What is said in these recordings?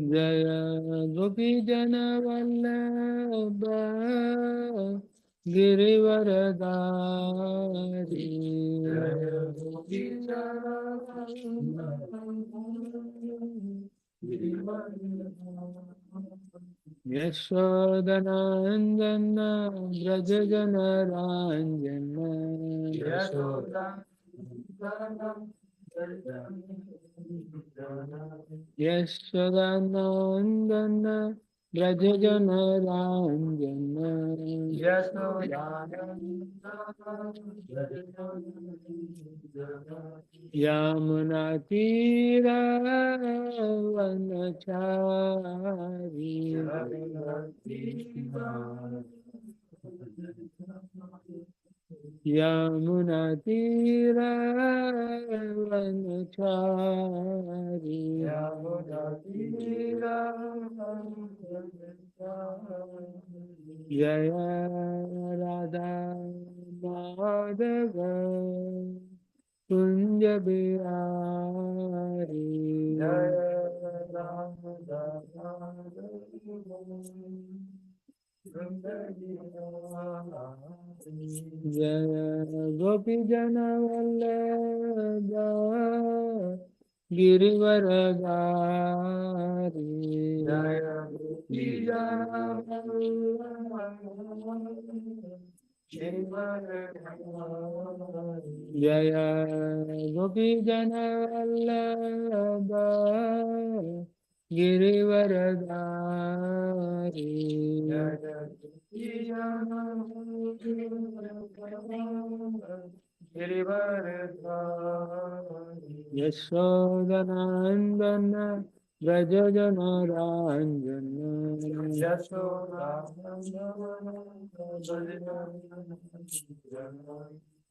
जय गोपी जन वल्लभ गिरिवरदारी यशोदनन्दन व्रज जन रांजन यशोदानन्दन व्रज जन रांजन यमुना तीरा वनचारी यमुना तीरा वनचारी जय राधा माधव कुंज बिहारी जय गोपी जन वल्लभ गिरिवरदारी जय गोपी जन जय गोपी जन वल्लभ गिरिवरदारी यशोदनन्दन व्रज जन रांजन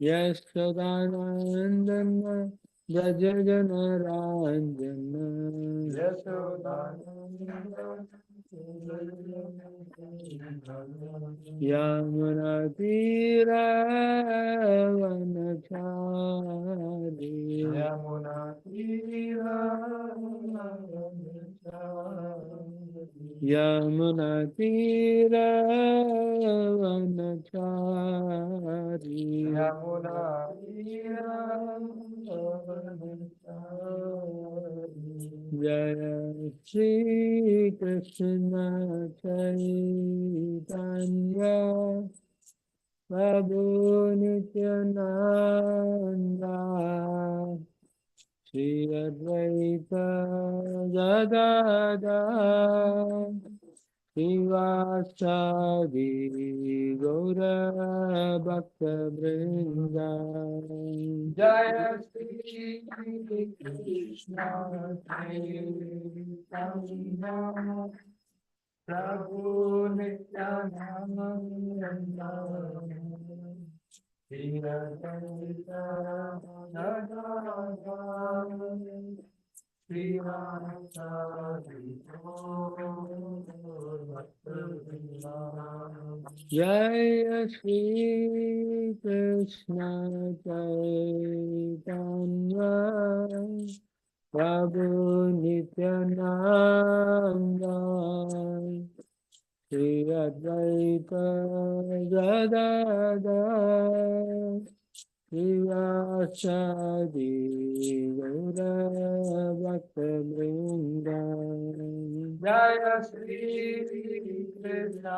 यशोदानन्दन व्रज जन रांजन यमुना तीरा वनचारी यमुना तीरा वनचारी जय श्री कृष्ण चैतन्य प्रभु नित्यानंद श्री अद्वैत गदाधर श्रीवासादि गौर भक्त वृंद जय श्री कृष्ण चैतन्य प्रभु नित्यानंद श्री अद्वैत गदाधर जय श्री कृष्ण चैतन्य प्रभु नित्यानंद श्री अद्वैत गदाधर श्रीवासादि गौर भक्त वृंद जय श्री कृष्ण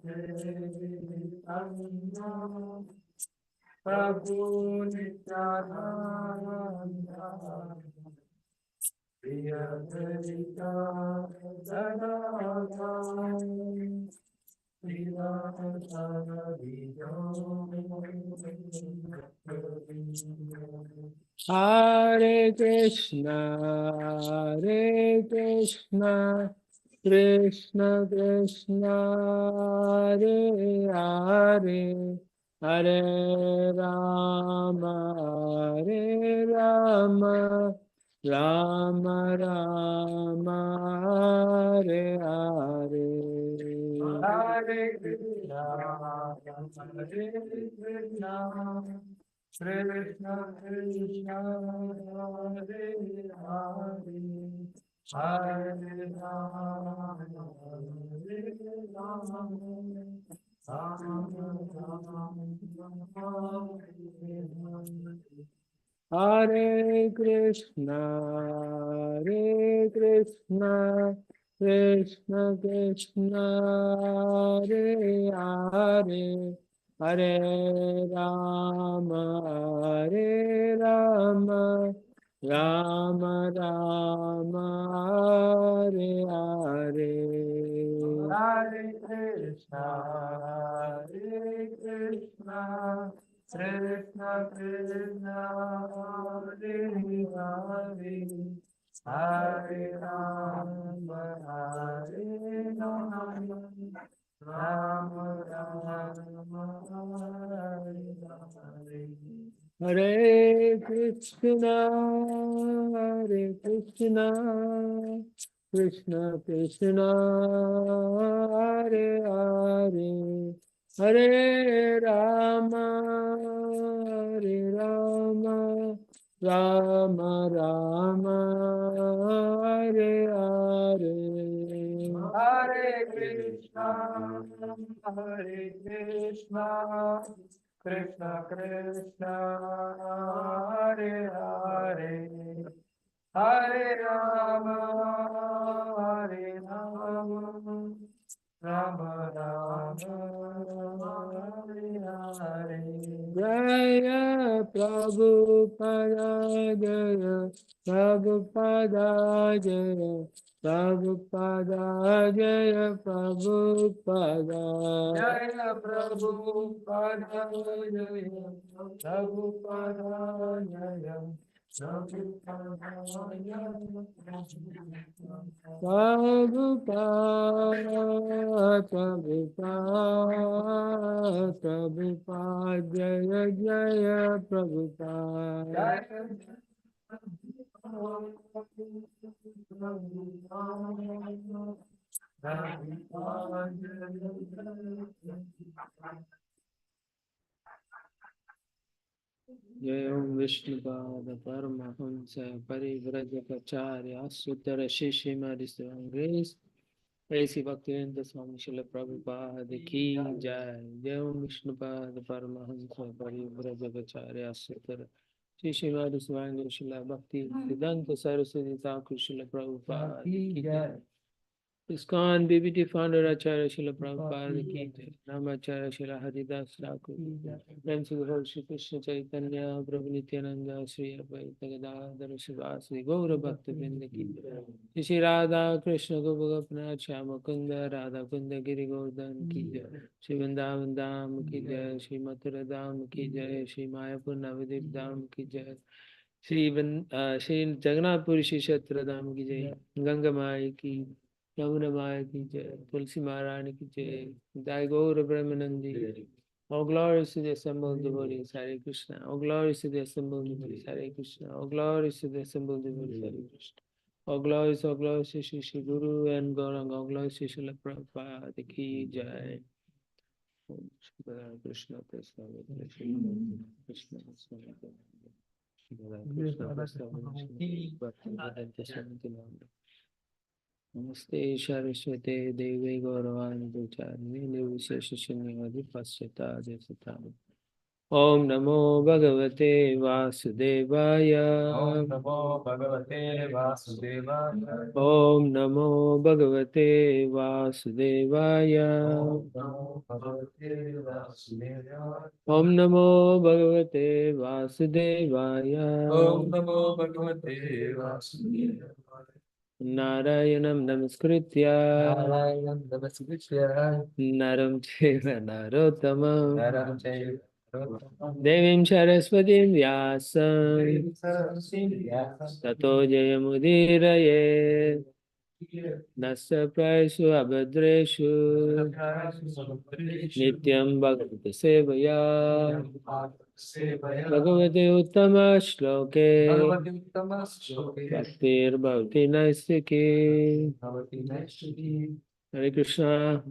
चैतन्य प्रभु Nityanand Shri Advaita Gadadhar Hare Krishna, Krishna Krishna, Hare Hare, Hare Rama, Hare Rama, Rama Rama, Hare Hare. Hare Krishna, Hare Krishna, Krishna Krishna, Hare Hare, Hare Rama, Hare Rama, Hare Krishna, Hare Krishna, Krishna Krishna, Hare Hare, Hare Rama, Hare Rama, Rama Rama, Hare Hare. Hare Krishna, Hare Krishna, Krishna Krishna, Hare Hare, Hare Rama, Hare Rama, Rama Rama, Hare Hare. Hare Krishna, Hare Krishna, Krishna Krishna, Hare Hare, Hare Rama, Hare Rama, Rama Rama, Hare Hare. Hare Krishna, Hare Krishna, Krishna Krishna, Hare Hare, Hare Rama, Hare Rama, Rama Rama, Hare Hare. Jaya Prabhupada, Jaya Prabhupada, Jaya Prabhupada, Jaya Prabhupada, Jaya Prabhupada, Jaya Prabhupada, Jaya Prabhupada, Prabhupada, Prabhupada, Jaya Jaya Prabhupada. Jai Om Vishnupada Paramahamsa Parivrajapacharya Sutara Shishima Grace Gracie Bhaktivedanta Swami Srila Prabhupada Ki Jai. Jai Om Vishnupada Paramahamsa Parivrajapacharya Sutara Shishima Srila Bhakti Vedanta Saraswati Thakur Srila Prabhupada Ki Jai. ISKCON BBT founder Acharya Srila Prabhupada Ki Jai. Namacharya Srila Haridas Thakur Ki Jai. Friends of the Lord Shri Krishna Chaitanya Prabhu Nityananda Sri Advaita Gadadhara Sivasri Gaura Bhakta Vrinda Ki Jai. Shri Radha Krishna Gopagopnath Shyama Kunda Radha Kunda Giri Govardhan Ki Jai. Shri Vrindavan Dham Ki Jai. Shri Mathura Dham Ki Jai. Shri Mayapur Navadip Dham Ki Jai. Shri Jagannath Puri Shri Kshetra Dham Ki Jai. Ganga Maya Ki Yamuna Maya Ki Jai, Tulsi Maharani Ki Jai, Jai Gaura Brahmanandi. All glories to the assembled devotees, Hare Krishna. All glories to the assembled devotees, Hare Krishna. All glories to the assembled devotees, Hare Krishna. All glories to Shri Shri Guru and Gauranga. All glories to Srila Prabhupada Ki Jai. Om Shri Krishna Krishna Krishna Krishna Namaste Saraswate Devi Gauravani Ducharni Nirvishesha Shunyavadi Paschata Desatam. Om Namo Bhagavate Vasudevaya. Om Namo Bhagavate Vasudevaya. Om Namo Bhagavate Vasudevaya. Om Namo Bhagavate Vasudevaya. Om Namo Bhagavate Vasudevaya. Om Namo Bhagavate Vasudevaya. Narayanam Namaskritya Naram Chaiva Narottamam Devim Saraswatim Vyasam Tato Jayamudiraye Nasa Prayasu Abhadreshu Nityam Bhagavata Sevaya Bhagavate Uttama Shloke Bhaktir Bhavati Naistiki. Hare Krishna.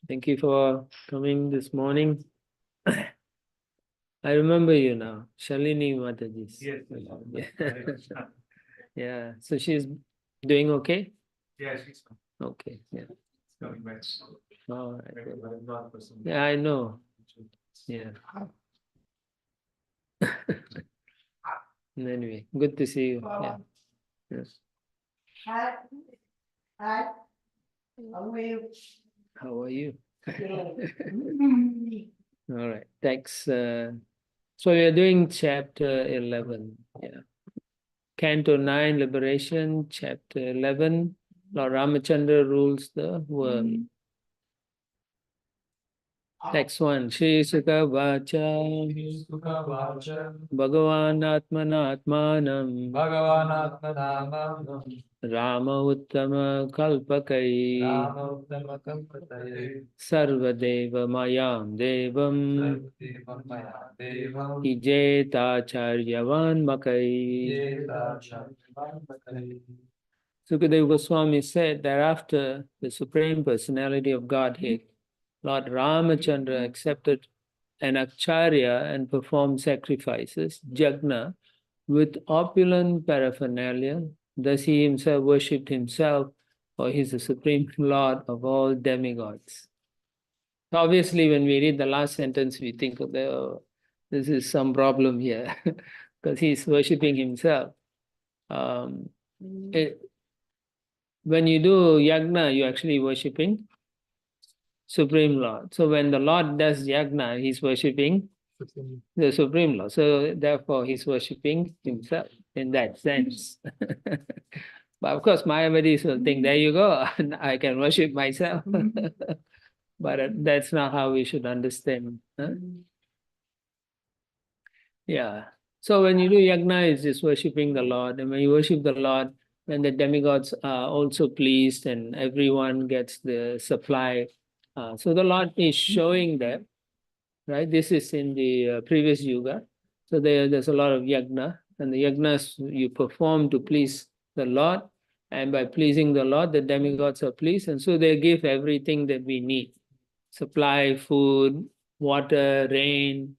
Thank you for coming this morning. I remember you now, Shalini Mataji. Yes. Yeah. Yeah. So she's doing okay? Yeah, she's Okay. Yeah. coming back. All right. Yeah, I know. Yeah. Anyway, good to see you. Yeah. Yes. Hi. Hi. How are you? How are you? All right. Thanks. So we are doing chapter 11. Yeah. Canto 9, Liberation, chapter 11. Lord Ramachandra rules the world. Text 1. Shri Sukha Vacha Bhagavan Atmanatmanam Rama Uttama Kalpakai Sarvadeva Mayam Devam Ijetacharyavan Makai. Sukadeva Goswami said, thereafter the Supreme Personality of Godhead, Lord Ramachandra, accepted an acharya and performed sacrifices, jagna, with opulent paraphernalia. Thus he himself worshipped himself, for he is the Supreme Lord of all demigods. Obviously, when we read the last sentence, we think, oh, this is some problem here, because he's worshipping himself. When you do yagna, you're actually worshipping Supreme Lord. So when the Lord does yagna, he's worshipping the Supreme Lord. So therefore, he's worshipping himself in that sense. But of course, Mayavadis will think, there you go, I can worship myself. But that's not how we should understand. Huh? Yeah. So when you do yagna, it's just worshipping the Lord. And when you worship the Lord, then the demigods are also pleased and everyone gets the supply. So the Lord is showing them, right? This is in the previous yuga. So there's a lot of yagna. And the yagnas you perform to please the Lord. And by pleasing the Lord, the demigods are pleased. And so they give everything that we need. Supply, food, water, rain,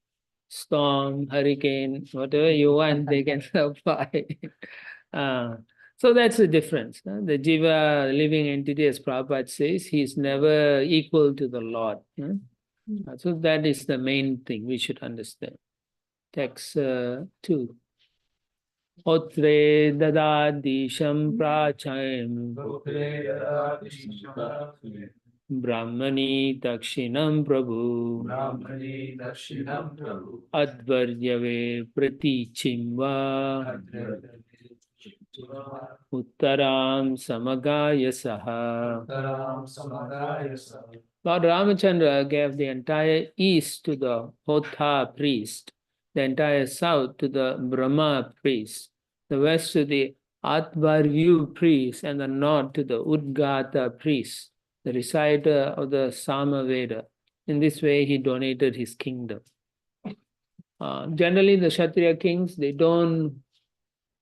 storm, hurricane, whatever you want, they can supply. So that's the difference. The Jiva, living entity, as Prabhupada says, he's never equal to the Lord. So that is the main thing we should understand. Text 2. Otre dadadisham prachayam Brahmani dakshinam prabhu Advaryave pratichimva Uttaram samagaya saha. Lord Ramachandra gave the entire east to the Hotha priest, the entire south to the Brahma priest, the west to the Atvaryu priest, and the north to the Udgata priest, the reciter of the Samaveda. In this way, he donated his kingdom. Generally, the Kshatriya kings, they don't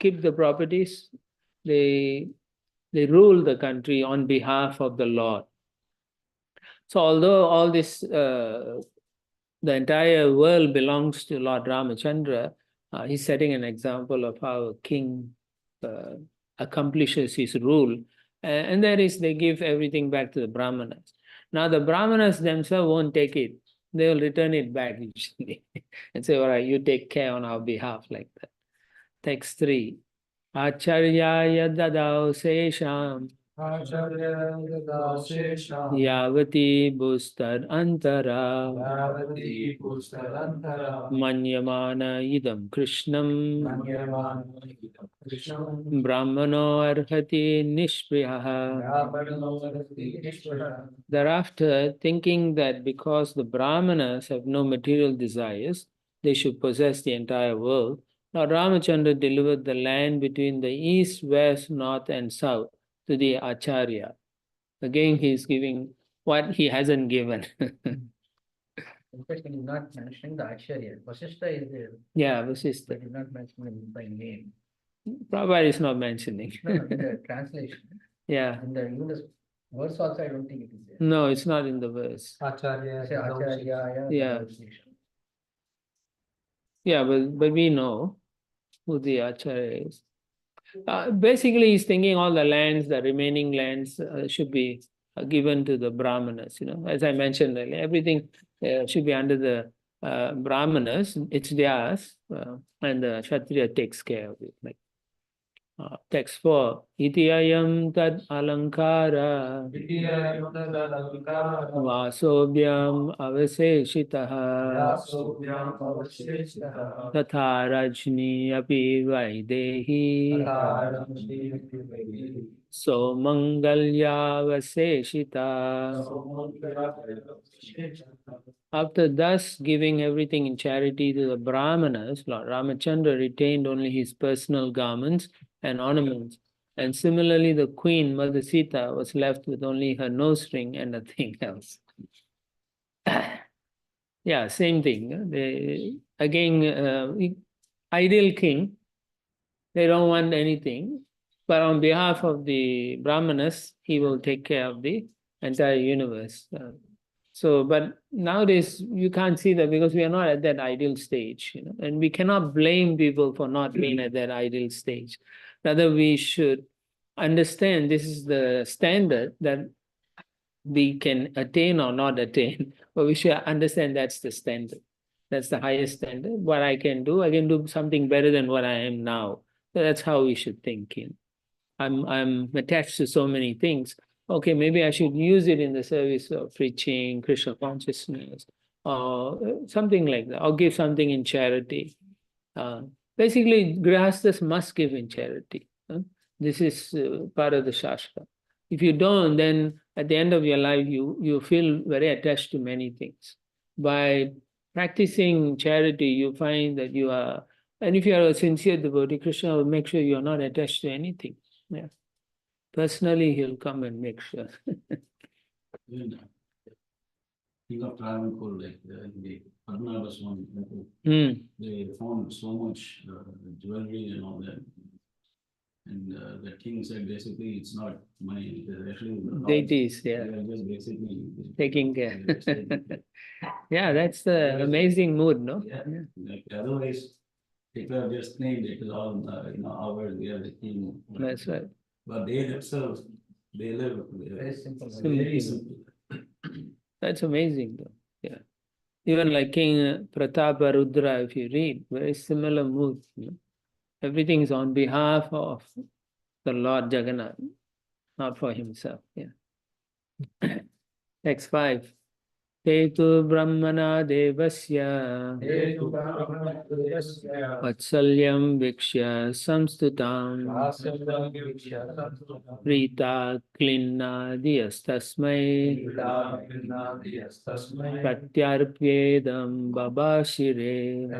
keep the properties. They rule the country on behalf of the Lord. So although all this, the entire world belongs to Lord Ramachandra, he's setting an example of how a king accomplishes his rule. And that is, they give everything back to the Brahmanas. Now the Brahmanas themselves won't take it. They will return it back usually and say, all right, you take care on our behalf, like that. Text 3. Acharyaya dadao sesham Yavati bhustar antara Manyamana idam Krishnam Brahmano arhati nishpriyaha. Thereafter, thinking that because the Brahmanas have no material desires, they should possess the entire world, Lord Ramachandra delivered the land between the east, west, north, and south to the Acharya. Again, he is giving what he hasn't given. In fact, he is not mentioning the Acharya. Vasishtha is there. Yeah, Vasishtha. But he is not mentioning him by name. Prabhupada is not mentioning. No, in the translation. Yeah. In the Verse also, I don't think it is there. No, it's not in the verse. Acharya. Say Acharya, Yeah. Yeah, but we know who the Acharya is. Basically, he's thinking all the lands, the remaining lands should be given to the Brahmanas. As I mentioned earlier, everything should be under the Brahmanas. It's theirs, and the Kshatriya takes care of it. Like text 4, iti ayam tad alankara vasobhyam avaseshitaha tatha rajni api vaidehi so mangalya vaseshita. After thus giving everything in charity to the Brahmanas, Lord Ramachandra retained only his personal garments and ornaments. And similarly, the queen, Mother Sita, was left with only her nose ring and nothing else. Yeah, same thing. Ideal king, they don't want anything. But on behalf of the Brahmanas, he will take care of the entire universe. But nowadays you can't see that because we are not at that ideal stage, and we cannot blame people for not being at that ideal stage. Rather, we should understand this is the standard that we can attain or not attain, but we should understand that's the standard. That's the highest standard. What I can do something better than what I am now. So that's how we should think. I'm attached to so many things. Okay, maybe I should use it in the service of preaching Krishna consciousness or something like that, or give something in charity. Basically, grihasthas must give in charity. This is part of the Shastra. If you don't, then at the end of your life, you feel very attached to many things. By practicing charity, you find that you are, and if you are a sincere devotee, Krishna will make sure you are not attached to anything. Yeah. Personally, he'll come and make sure. King of Travancore, like the Padmanabha's one, they found so much jewelry and all that. And the king said basically it's not money, it's actually deities, yeah. They are just basically taking care. Yeah, that's the amazing mood, no? Yeah. Like otherwise, people are just named it is all ours, we are the king. That's right. But they themselves, they live Very simple. very simple. That's amazing, though. Yeah. Even like King Prataparudra, if you read, very similar mood. Everything is on behalf of the Lord Jagannath, not for himself. Yeah. Text 5. Tetu Brahmana Devasya Vatsalyam Vikshya Samstutam Rita Klinna Diyastasmai Pratyarpyedam Babashire.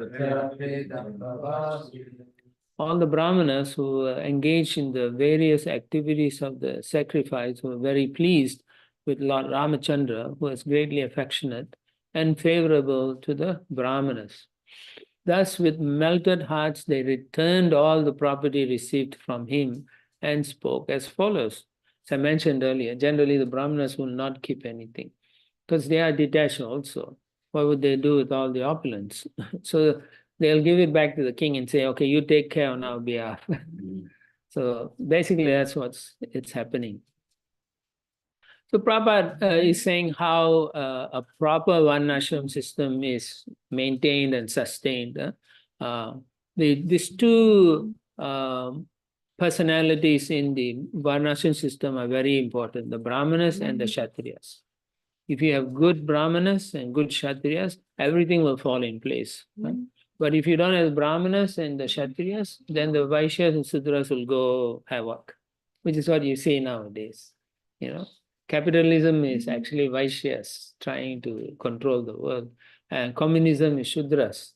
All the Brahmanas who engaged in the various activities of the sacrifice were very pleased with Lord Ramachandra, who was greatly affectionate and favorable to the Brahmanas. Thus, with melted hearts, they returned all the property received from him and spoke as follows. As I mentioned earlier, generally the Brahmanas will not keep anything because they are detached also. What would they do with all the opulence? So they'll give it back to the king and say, okay, you take care on our behalf. So basically that's it's happening. So Prabhupada is saying how a proper Varnashram system is maintained and sustained. These two personalities in the Varnashram system are very important, the Brahmanas and the Kshatriyas. If you have good Brahmanas and good Kshatriyas, everything will fall in place. But if you don't have Brahmanas and the Kshatriyas, then the Vaishyas and Sudras will go havoc, which is what you see nowadays. Capitalism is actually Vaishyas trying to control the world, and communism is Shudras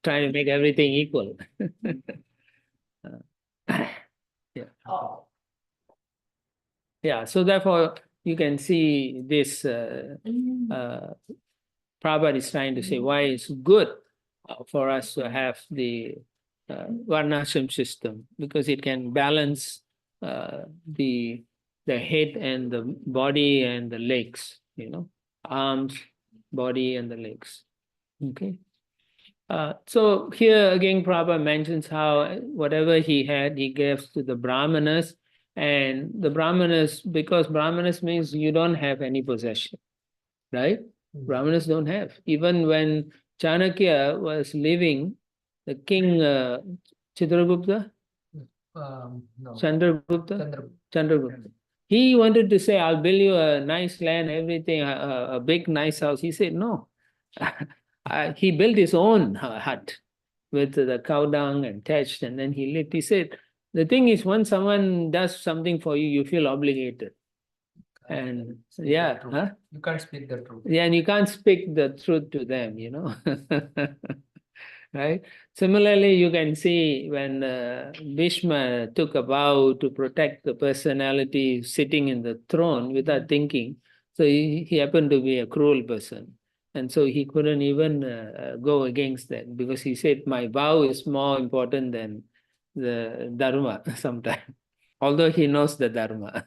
trying to make everything equal. Yeah, so therefore you can see this Prabhupada is trying to say why it's good for us to have the Varnashram system, because it can balance the the head and the body and the legs, arms, body and the legs. Okay. So here again, Prabhupada mentions how whatever he had, he gave to the Brahmanas. And the Brahmanas, because Brahmanas means you don't have any possession, right? Brahmanas don't have. Even when Chanakya was living, the king Chitragupta, No. Chandragupta, Chandragupta. He wanted to say, I'll build you a nice land, everything, a big nice house. He said, no. He built his own hut with the cow dung and thatched, and then he lived. He said, the thing is, when someone does something for you, you feel obligated. And yeah, huh? You can't speak the truth. Yeah, and you can't speak the truth to them, right? Similarly, you can see when Bhishma took a vow to protect the personality sitting in the throne without thinking. So he happened to be a cruel person. And so he couldn't even go against that, because he said, my vow is more important than the dharma sometimes, although he knows the dharma.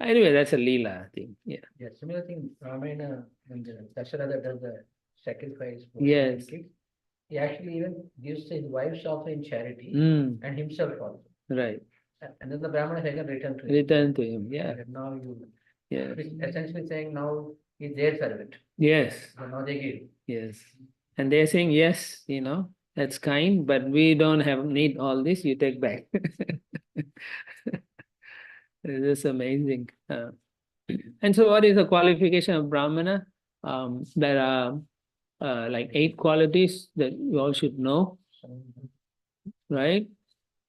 Anyway, that's a Leela thing. Yeah. Yeah, similar thing, Ramayana, when the Dasharatha does the sacrifice for Yes. kids, he actually even gives his wives also in charity Mm, and himself also. right. And then the Brahmanas again return to him. Return to him. Yeah. And now you, Yeah. which essentially saying now he's their servant. Yes. So now they give. Yes. And they're saying, yes, that's kind, but we don't need all this, you take back. This is amazing. And so what is the qualification of Brahmana? There are like 8 qualities that you all should know, right?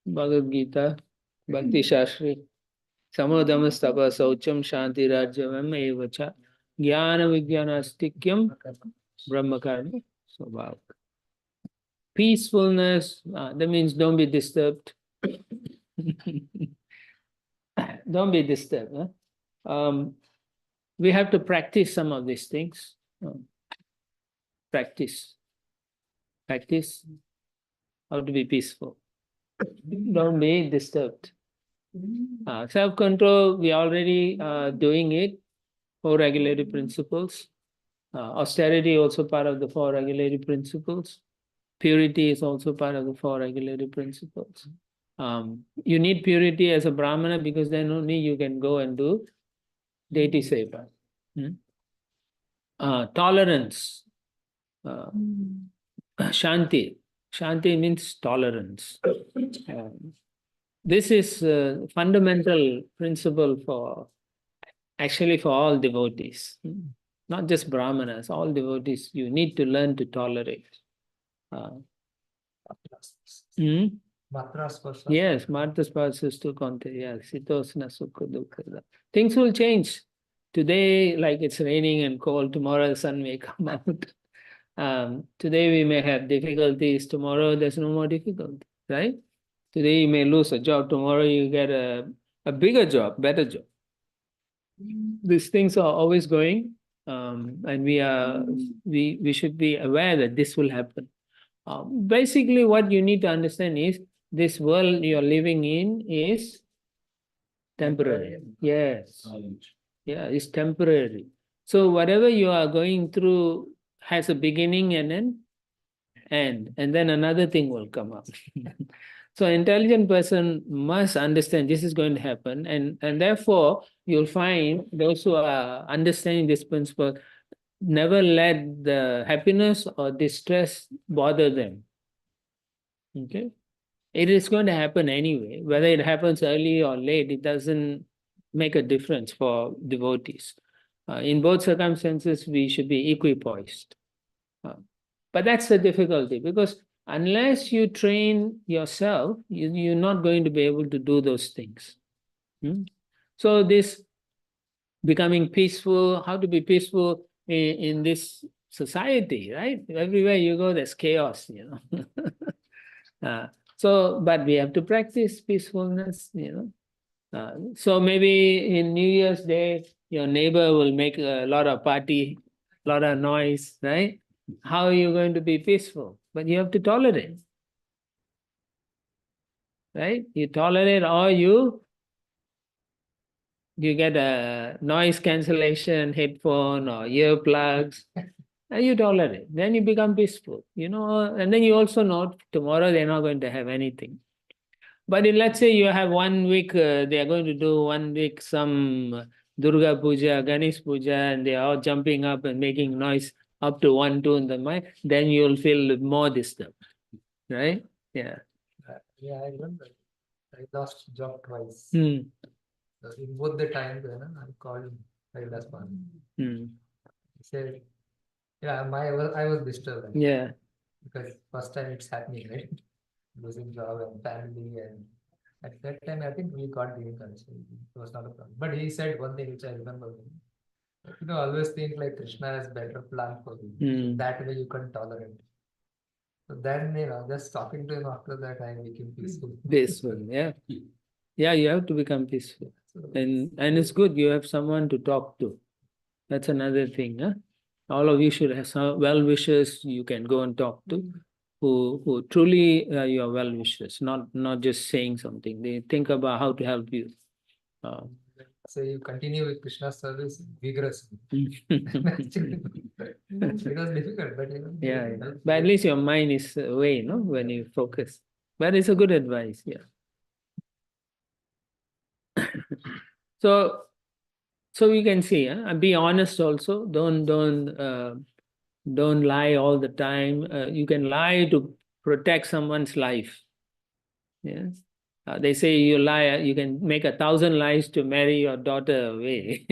Bhagavad Gita, Bhakti Shastri, Samodama Stapa Saucham Shanti Rajyavam Evacha, Jnana Vijnana Stikyam Brahma Karma Swabhava. Peacefulness, that means don't be disturbed. Don't be disturbed. We have to practice some of these things. Practice how to be peaceful. Don't be disturbed. Self-control, we are already doing it. 4 regulatory principles. Austerity also part of the 4 regulatory principles. Purity is also part of the 4 regulatory principles. You need purity as a Brahmana, because then only you can go and do deity seva. Tolerance. Shanti. Shanti means tolerance. This is a fundamental principle for all devotees, not just Brahmanas, all devotees. You need to learn to tolerate. Yes, Martaspasastu Kante, yes, Sitosna Sukha Dukkha. Things will change. Today, like it's raining and cold, tomorrow the sun may come out. Today we may have difficulties, tomorrow there's no more difficulty, right? Today you may lose a job, tomorrow you get a bigger job, better job. These things are always going, and we should be aware that this will happen. Basically, what you need to understand is this world you're living in is temporary. Yes. Yeah, it's temporary. So whatever you are going through has a beginning and an end, and then another thing will come up. So an intelligent person must understand this is going to happen, and therefore you'll find those who are understanding this principle never let the happiness or distress bother them. Okay? It is going to happen anyway. Whether it happens early or late, it doesn't make a difference for devotees. In both circumstances, we should be equipoised. But that's the difficulty, because unless you train yourself, you're not going to be able to do those things. So this becoming peaceful, how to be peaceful in this society, right? Everywhere you go, there's chaos, but we have to practice peacefulness, So maybe in New Year's Day, your neighbor will make a lot of party, a lot of noise, right? How are you going to be peaceful? But you have to tolerate, right? You tolerate or you you get a noise cancellation headphone or earplugs, and you tolerate. Then you become peaceful, and then you also know tomorrow they're not going to have anything. But let's say you have 1 week, they are going to do 1 week some Durga Puja, Ganesh Puja, and they are all jumping up and making noise up to 1, 2 in the night, then you'll feel more disturbed, right? Yeah. Yeah, I remember. I lost job twice. Hmm. In both the times, I called Haridas Pan. He said, yeah, I was disturbed. Yeah. Because first time it's happening, right? Losing job and family, and at that time I think we got the income, so it was not a problem. But he said one thing which I remember, always think like Krishna has better plan for you. That way you can tolerate. So then, just talking to him after that, I became peaceful. Peaceful, yeah. Yeah, you have to become peaceful. And it's good you have someone to talk to. That's another thing, huh? All of you should have some well-wishers you can go and talk to, who truly are your well-wishers, not just saying something. They think about how to help you. So you continue with Krishna's service vigorously. It was difficult, but Yeah. But at least your mind is away, when you focus. But it's a good advice, yeah. So we can see, and be honest also. Don't lie all the time. You can lie to protect someone's life. Yes. They say you lie, you can make 1,000 lies to marry your daughter away.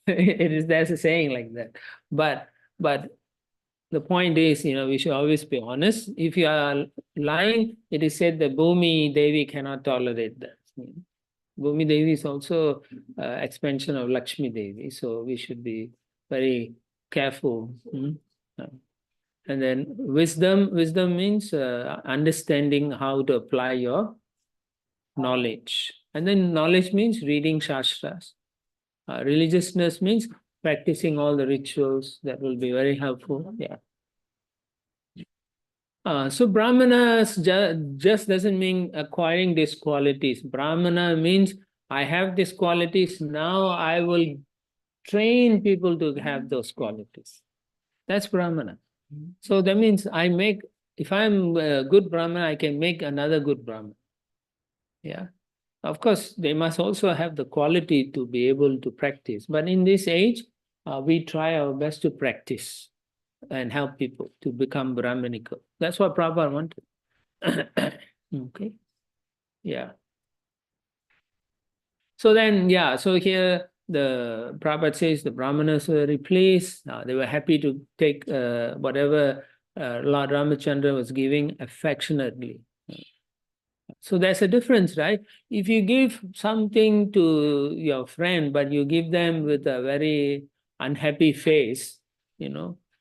There's a saying like that. But the point is, we should always be honest. If you are lying, it is said that Bhumi Devi cannot tolerate that. Bhumi Devi is also expansion of Lakshmi Devi, so we should be very careful. And then wisdom means understanding how to apply your knowledge. And then knowledge means reading Shastras. Religiousness means practicing all the rituals. That will be very helpful. Yeah. So Brahmanas just doesn't mean acquiring these qualities. Brahmana means I have these qualities, now I will train people to have those qualities. That's Brahmana. So that means if I'm a good Brahmana, I can make another good Brahmana. Yeah. Of course, they must also have the quality to be able to practice. But in this age, we try our best to practice and help people to become Brahmanical. That's what Prabhupada wanted. Okay. Yeah. So then, so here the Prabhupada says the Brahmanas were very pleased. They were happy to take whatever Lord Ramachandra was giving affectionately. So there's a difference, right? If you give something to your friend, but you give them with a very unhappy face,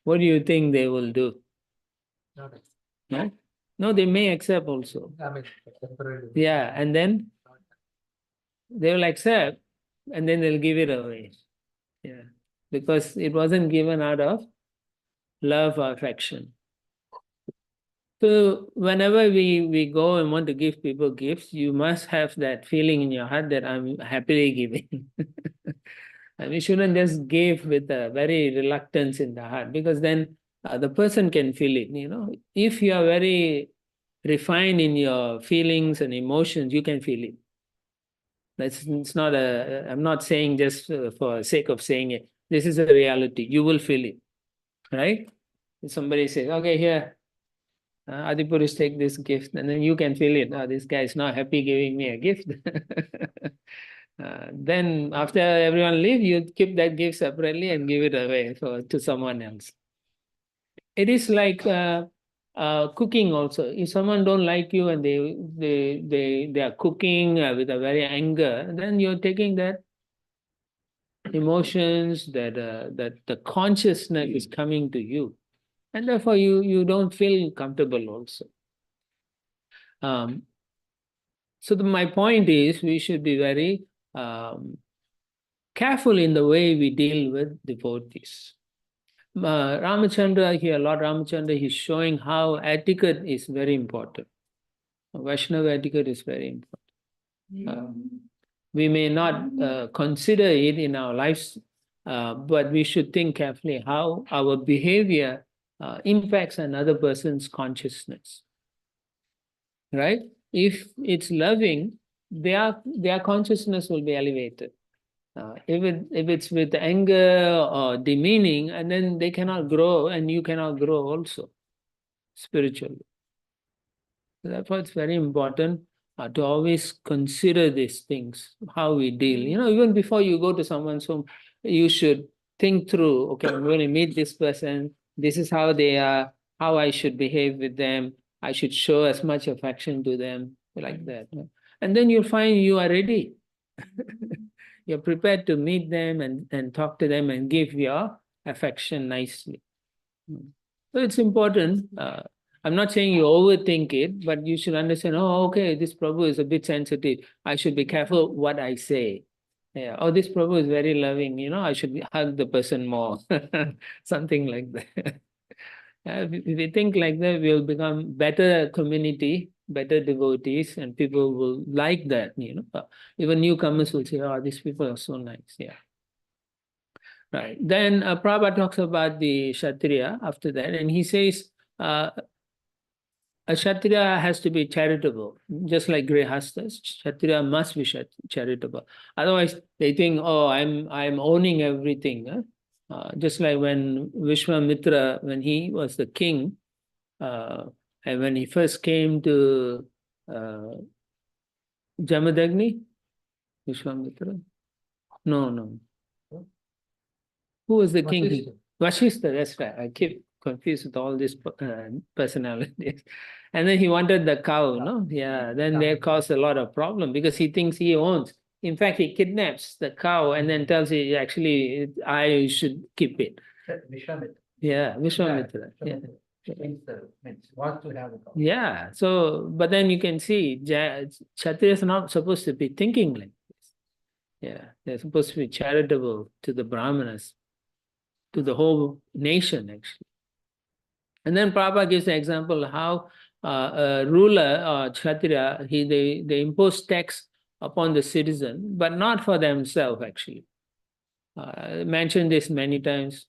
what do you think they will do? No? No, they may accept also. Yeah, and then they will accept, and then they'll give it away. Yeah, because it wasn't given out of love or affection. So whenever we go and want to give people gifts, you must have that feeling in your heart that I'm happily giving. And we shouldn't just give with a very reluctance in the heart, because then the person can feel it. If you are very refined in your feelings and emotions, you can feel it. It's not I'm not saying just for sake of saying it. This is a reality. You will feel it, right? If somebody says, okay, here, Adipurush, take this gift, and then you can feel it. This guy is not happy giving me a gift. Then after everyone leave, you keep that gift separately and give it away to someone else. It is like cooking also. If someone don't like you and they are cooking with a very anger, then you're taking that emotions, that the consciousness is coming to you, and therefore you don't feel comfortable also. So my point is, we should be very careful in the way we deal with devotees. Ramachandra here, Lord Ramachandra, he's showing how etiquette is very important. Vaishnava etiquette is very important. We may not consider it in our lives, but we should think carefully how our behavior impacts another person's consciousness. Right? If it's loving, their consciousness will be elevated. If it's with anger or demeaning, and then they cannot grow, and you cannot grow also spiritually. Therefore, it's very important to always consider these things, how we deal. Even before you go to someone's home, you should think through, okay, I'm going to meet this person. This is how they are, how I should behave with them. I should show as much affection to them, like that. And then you'll find you are ready. You're prepared to meet them and talk to them and give your affection nicely. So it's important. I'm not saying you overthink it, but you should understand, oh, okay, this Prabhu is a bit sensitive. I should be careful what I say. Yeah. Oh, this Prabhu is very loving. I should hug the person more. Something like that. If we think like that, we'll become better community, better devotees, and people will like that. Even newcomers will say, oh, these people are so nice. Yeah. Right. Then Prabhupada talks about the Kshatriya after that, and he says a Kshatriya has to be charitable, just like Grihasthas. Kshatriya must be charitable. Otherwise, they think, oh, I'm owning everything. Just like when Vishwamitra, when he was the king, and when he first came to Jamadagni, Vishwamitra? No. Who was the king? Vashishta, that's right. I keep confused with all these personalities. And then he wanted the cow, no? Yeah, then they caused a lot of problem because he thinks he owns. In fact, he kidnaps the cow and then tells you, actually, I should keep it. Vishwamitra. Yeah, Vishwamitra. Yeah. Wants to have a cow. Yeah, so, but then you can see, Kshatriyas are not supposed to be thinking like this. Yeah, they're supposed to be charitable to the Brahmanas, to the whole nation, actually. And then Prabhupada gives an example of how a ruler or Kshatriya, they impose tax upon the citizen, but not for themselves, actually. I mentioned this many times.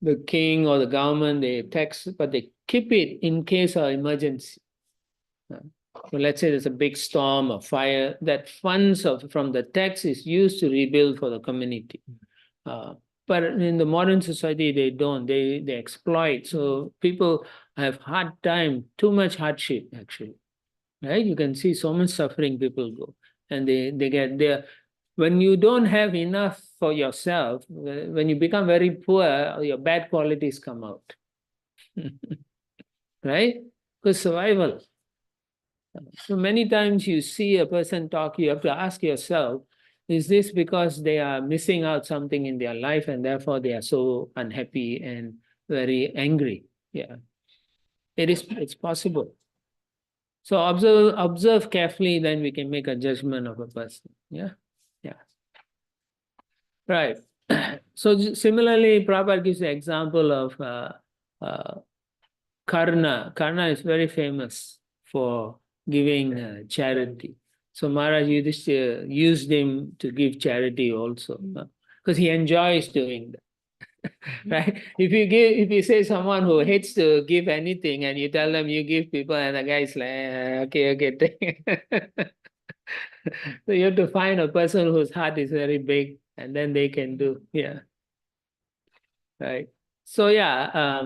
The king or the government, they tax, but they keep it in case of emergency. So let's say there's a big storm or fire, that funds from the tax is used to rebuild for the community. But in the modern society, they don't. They exploit. So people have hard time, too much hardship, actually. Right? You can see so much suffering people go. And they get there. When you don't have enough for yourself, when you become very poor, your bad qualities come out. Right? Because survival. So many times you see a person talk, you have to ask yourself, is this because they are missing out something in their life and therefore they are so unhappy and very angry? Yeah, it's possible. So observe carefully, then we can make a judgment of a person. Yeah. Right. So similarly, Prabhupada gives the example of Karna. Karna is very famous for giving charity. So Maharaj Yudhishthira used him to give charity also, because he enjoys doing that. Right? If you say someone who hates to give anything and you tell them you give people and the guy's like, okay, take it." So you have to find a person whose heart is very big and then they can do, yeah. Right. So yeah,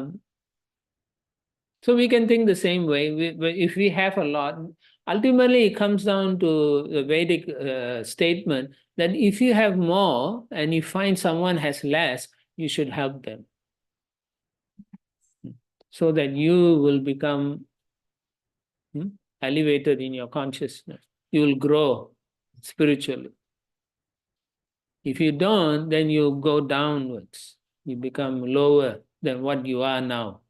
so we can think the same way. If we have a lot, ultimately it comes down to the Vedic statement that if you have more and you find someone has less, you should help them, so that you will become elevated in your consciousness. You will grow spiritually. If you don't, then you go downwards. You become lower than what you are now.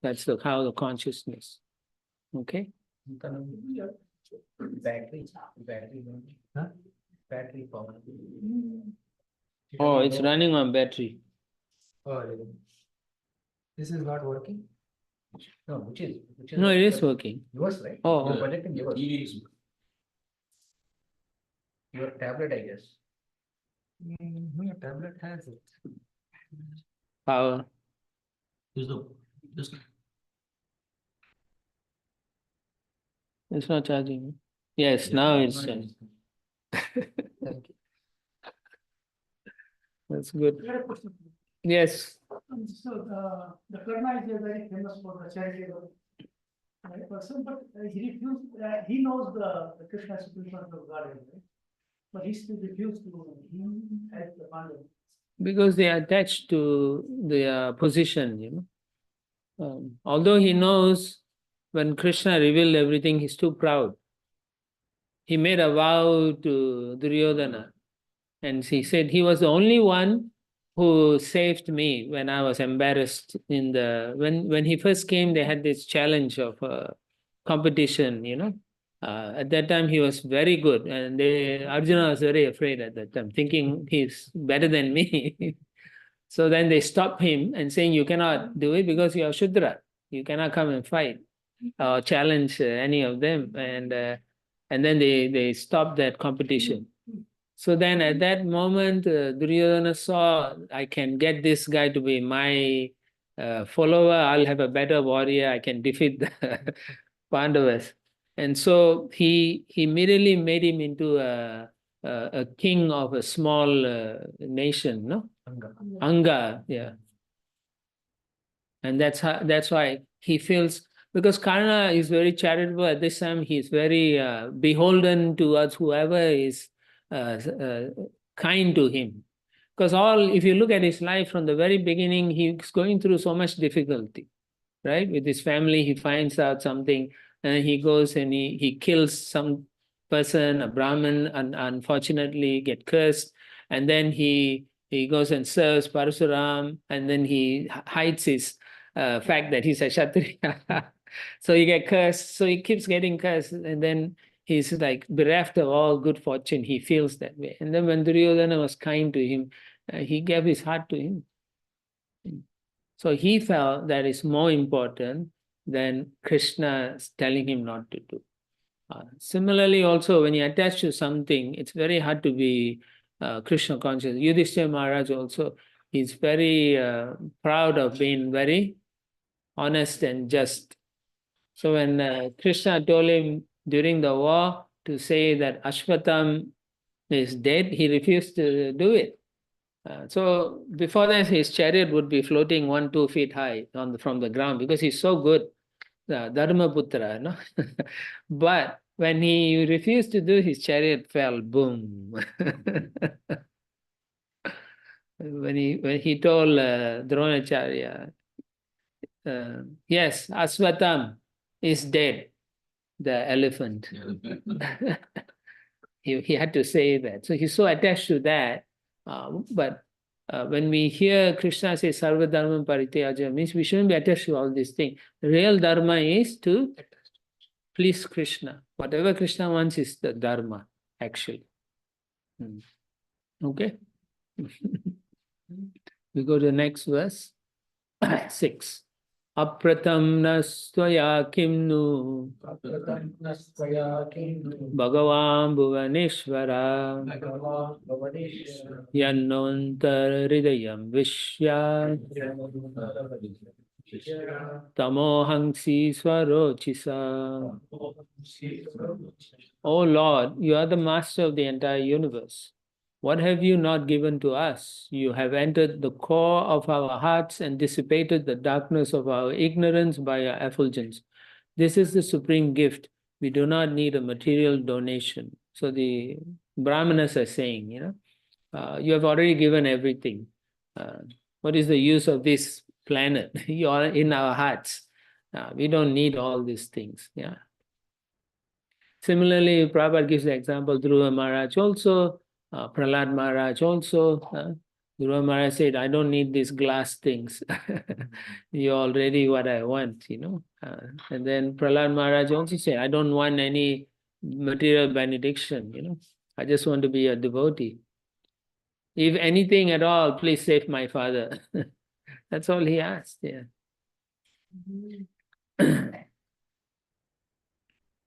That's how the consciousness. Okay? Battery power. Oh, it's running on battery. Oh, really? This is not working? No, which is No, it is working. yours, right? Oh, You're projecting yours. Your tablet, I guess. Your tablet has it. Power. Is the just It's not charging. Yes, yeah, now it's it's not charging. Thank you. That's good. I got a question. Yes. So the Karna is a very famous for the charitable person, but he refused. He knows the Krishna is Supreme Son of God, right? But he still refused to him as the Pandava. Because they are attached to their position, although he knows when Krishna revealed everything, he's too proud. He made a vow to Duryodhana, and he said he was the only one who saved me when I was embarrassed in the when he first came. They had this challenge of competition, at that time he was very good, and Arjuna was very afraid at that time, thinking he's better than me. So then they stopped him and saying, you cannot do it because you are Shudra. You cannot come and fight or challenge any of them. And then they stopped that competition. So then at that moment, Duryodhana saw, I can get this guy to be my follower. I'll have a better warrior. I can defeat the Pandavas. And so he immediately made him into a king of a small nation, no? Anga, yeah. And that's why he feels, because Karna is very charitable at this time, he's very beholden towards whoever is kind to him. Because if you look at his life from the very beginning, he's going through so much difficulty, right? With his family, he finds out something, and he goes and he kills some person, a Brahmin, and unfortunately get cursed. And then he goes and serves Parasuram, and then he hides his fact that he's a Kshatriya. So he get cursed. So he keeps getting cursed, and then he's like bereft of all good fortune. He feels that way. And then when Duryodhana was kind to him, he gave his heart to him. So he felt that is more important than Krishna telling him not to do. Similarly, also, when you attach to something, it's very hard to be Krishna conscious. Yudhishthira Maharaj also is very proud of being very honest and just. So when Krishna told him during the war to say that Ashwatam is dead, he refused to do it. So before that, his chariot would be floating 1-2 feet high from the ground because he's so good, Dharmaputra, no? But when he refused to do, his chariot fell, boom. when he told Dronacharya, yes, Aswatam is dead, the elephant. He had to say that. So he's so attached to that. But when we hear Krishna say Sarva Dharma Parityaja, means we shouldn't be attached to all these things. The real Dharma is to please Krishna. Whatever Krishna wants is the Dharma, actually. Okay? We go to the next verse. 6. Apratam nastvaya kimnu Bhagavan Bhuvaneshwara Yannontar Hridayam Vishya Tamohangsi Swarochisa. O Lord, you are the master of the entire universe. What have you not given to us? You have entered the core of our hearts and dissipated the darkness of our ignorance by your effulgence. This is the supreme gift. We do not need a material donation. So the Brahmanas are saying, you have already given everything. What is the use of this planet? You are in our hearts. We don't need all these things. Yeah. Similarly, Prabhupada gives the example, Dhruva Maharaj also, Prahlad Maharaj also. Dhruva Maharaj said, I don't need these glass things. You're already what I want, and then Prahlad Maharaj also said, I don't want any material benediction, I just want to be a devotee. If anything at all, please save my father. That's all he asked, yeah.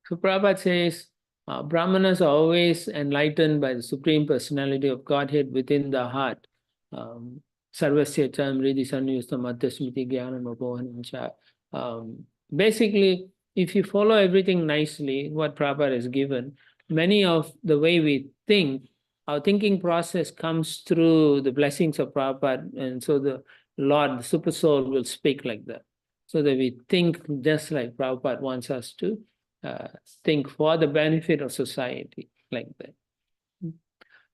So Prabhupada says, Brahmanas are always enlightened by the Supreme Personality of Godhead within the heart. Sarvasya cham Riddhi Sanniyustam Adhyasmiti Jnanam Abohanancha. Basically, if you follow everything nicely, what Prabhupada has given, many of the way we think, our thinking process comes through the blessings of Prabhupada, and so the Lord, the Super Soul, will speak like that, so that we think just like Prabhupada wants us to think for the benefit of society, like that.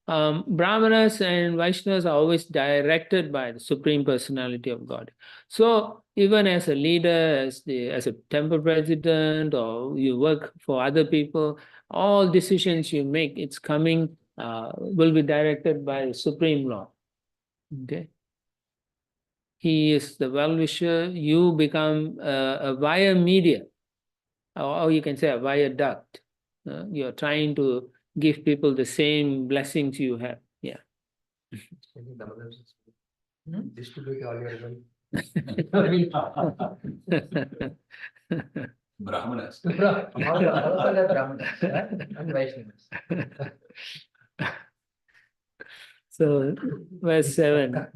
Brahmanas and Vaishnavas are always directed by the Supreme Personality of God. So even as a leader, as a temple president, or you work for other people, all decisions you make, it's coming, will be directed by the Supreme Lord. Okay. He is the well-wisher. You become a via media, or you can say a viaduct. You're trying to give people the same blessings you have. Yeah. Distribute all your wealth. Brahmanas. All are Brahmanas and Vaishnavas. So, verse 7.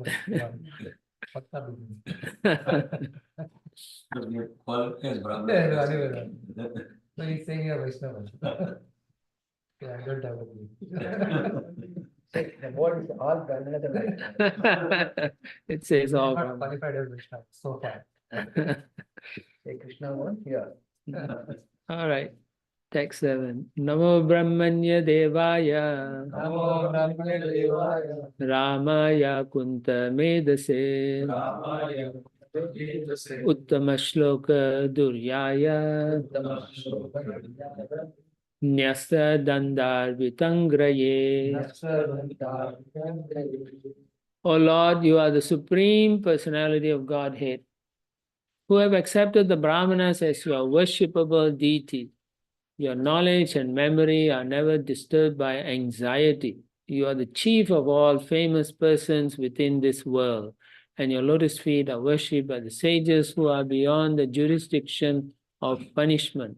Quality as No, Brahmanas. he's saying you're Vaishnava. Yeah, I don't have a clue. The word is all Brahmanas and Vaishnavas. It says all. Not qualified as Vaishnava so far. Say Krishna one here. All right. Text 7. Namo Brahmanya Devaya Namo Brahmane Devaya. Ramaya Kunta Medase Ramaya. Uttama Shloka Duryaya Nyasta Dandar Vitangraye. O Lord, you are the Supreme Personality of Godhead, who have accepted the Brahmanas as your worshipable deity. Your knowledge and memory are never disturbed by anxiety. You are the chief of all famous persons within this world, and your lotus feet are worshipped by the sages who are beyond the jurisdiction of punishment.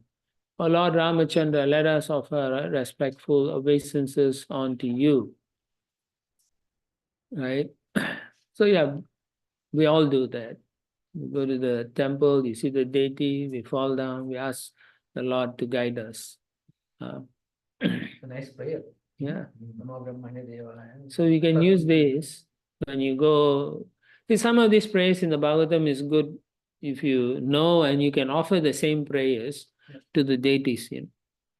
O Lord Ramachandra, let us offer respectful obeisances unto you. Right? So yeah, we all do that. We go to the temple, you see the deity, we fall down, we ask the Lord to guide us. It's a nice prayer. Yeah. Namo Brahmane Devaya. So you can use this when you go. See, some of these prayers in the Bhagavatam is good if you know, and you can offer the same prayers to the deities.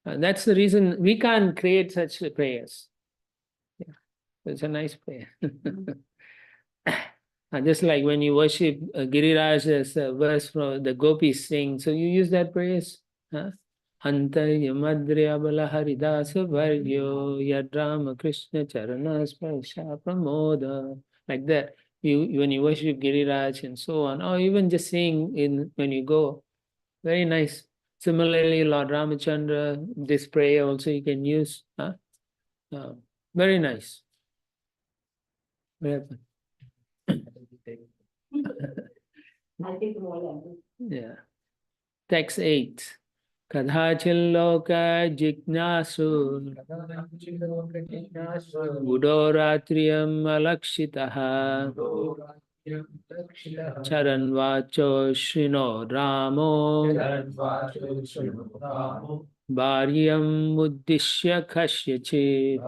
That's the reason we can't create such prayers. Yeah. It's a nice prayer. Just like when you worship Giriraj, as a verse from the gopis sing, so you use that praise. Antaya Madhya Bala Haridasa Vargyo Yadrama Krishna Charana Sparsha Pramoda. Like that. When you worship Giriraj and so on, or even just sing when you go. Very nice. Similarly, Lord Ramachandra, this prayer also you can use. Very nice. What happened? I'll take the whole. Yeah. Text 8. Kadhachilloka jignasu Budoratriyam alakshitaha Charan vacho shrino ramo Bharyam uddishya kashyachi.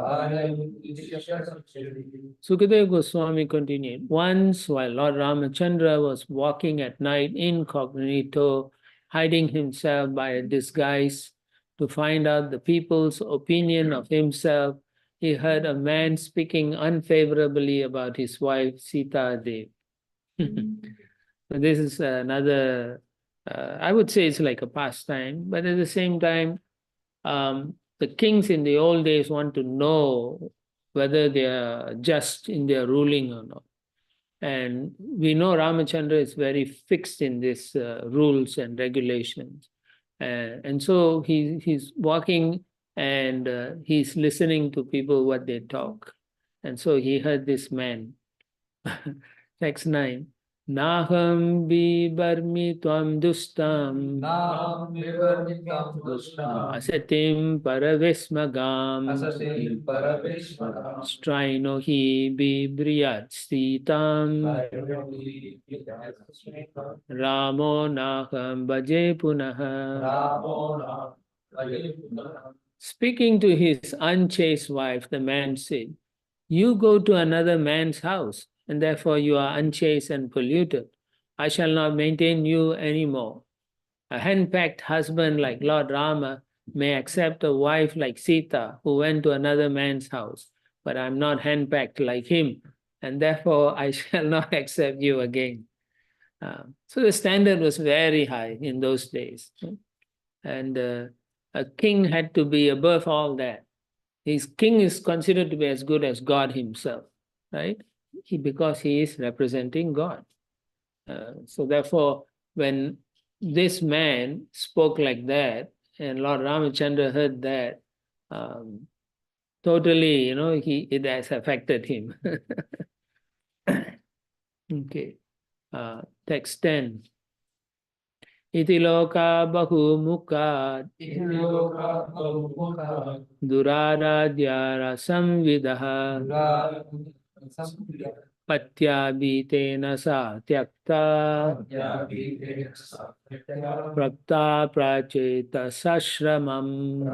Sukadeva Goswami continued. Once, while Lord Ramachandra was walking at night incognito, hiding himself by a disguise to find out the people's opinion of himself, he heard a man speaking unfavorably about his wife Sita Devi. So this is another, I would say it's like a pastime, but at the same time, the kings in the old days want to know whether they are just in their ruling or not. And we know Ramachandra is very fixed in these rules and regulations. And so he's walking and he's listening to people what they talk. And so he heard this man. Text 9. Naham bibarmi tvam dustam Nam vivarmitam dustam asatim paravismagam asasim paravishmaram straino hi bibriyat stitam Ramo naham bhaje punaha. Speaking to his unchaste wife, the man said, "You go to another man's house, and therefore you are unchaste and polluted. I shall not maintain you anymore. A henpecked husband like Lord Rama may accept a wife like Sita, who went to another man's house, but I'm not henpecked like him, and therefore I shall not accept you again." So the standard was very high in those days. And a king had to be above all that. His king is considered to be as good as God himself, right? Because he is representing God. So therefore, when this man spoke like that, and Lord Ramachandra heard that, totally, it has affected him. Okay. Text 10. Iti loka bahumukha duraradhyara samvidaha patyabhitena sa tyakta prapta pracheta sashramam.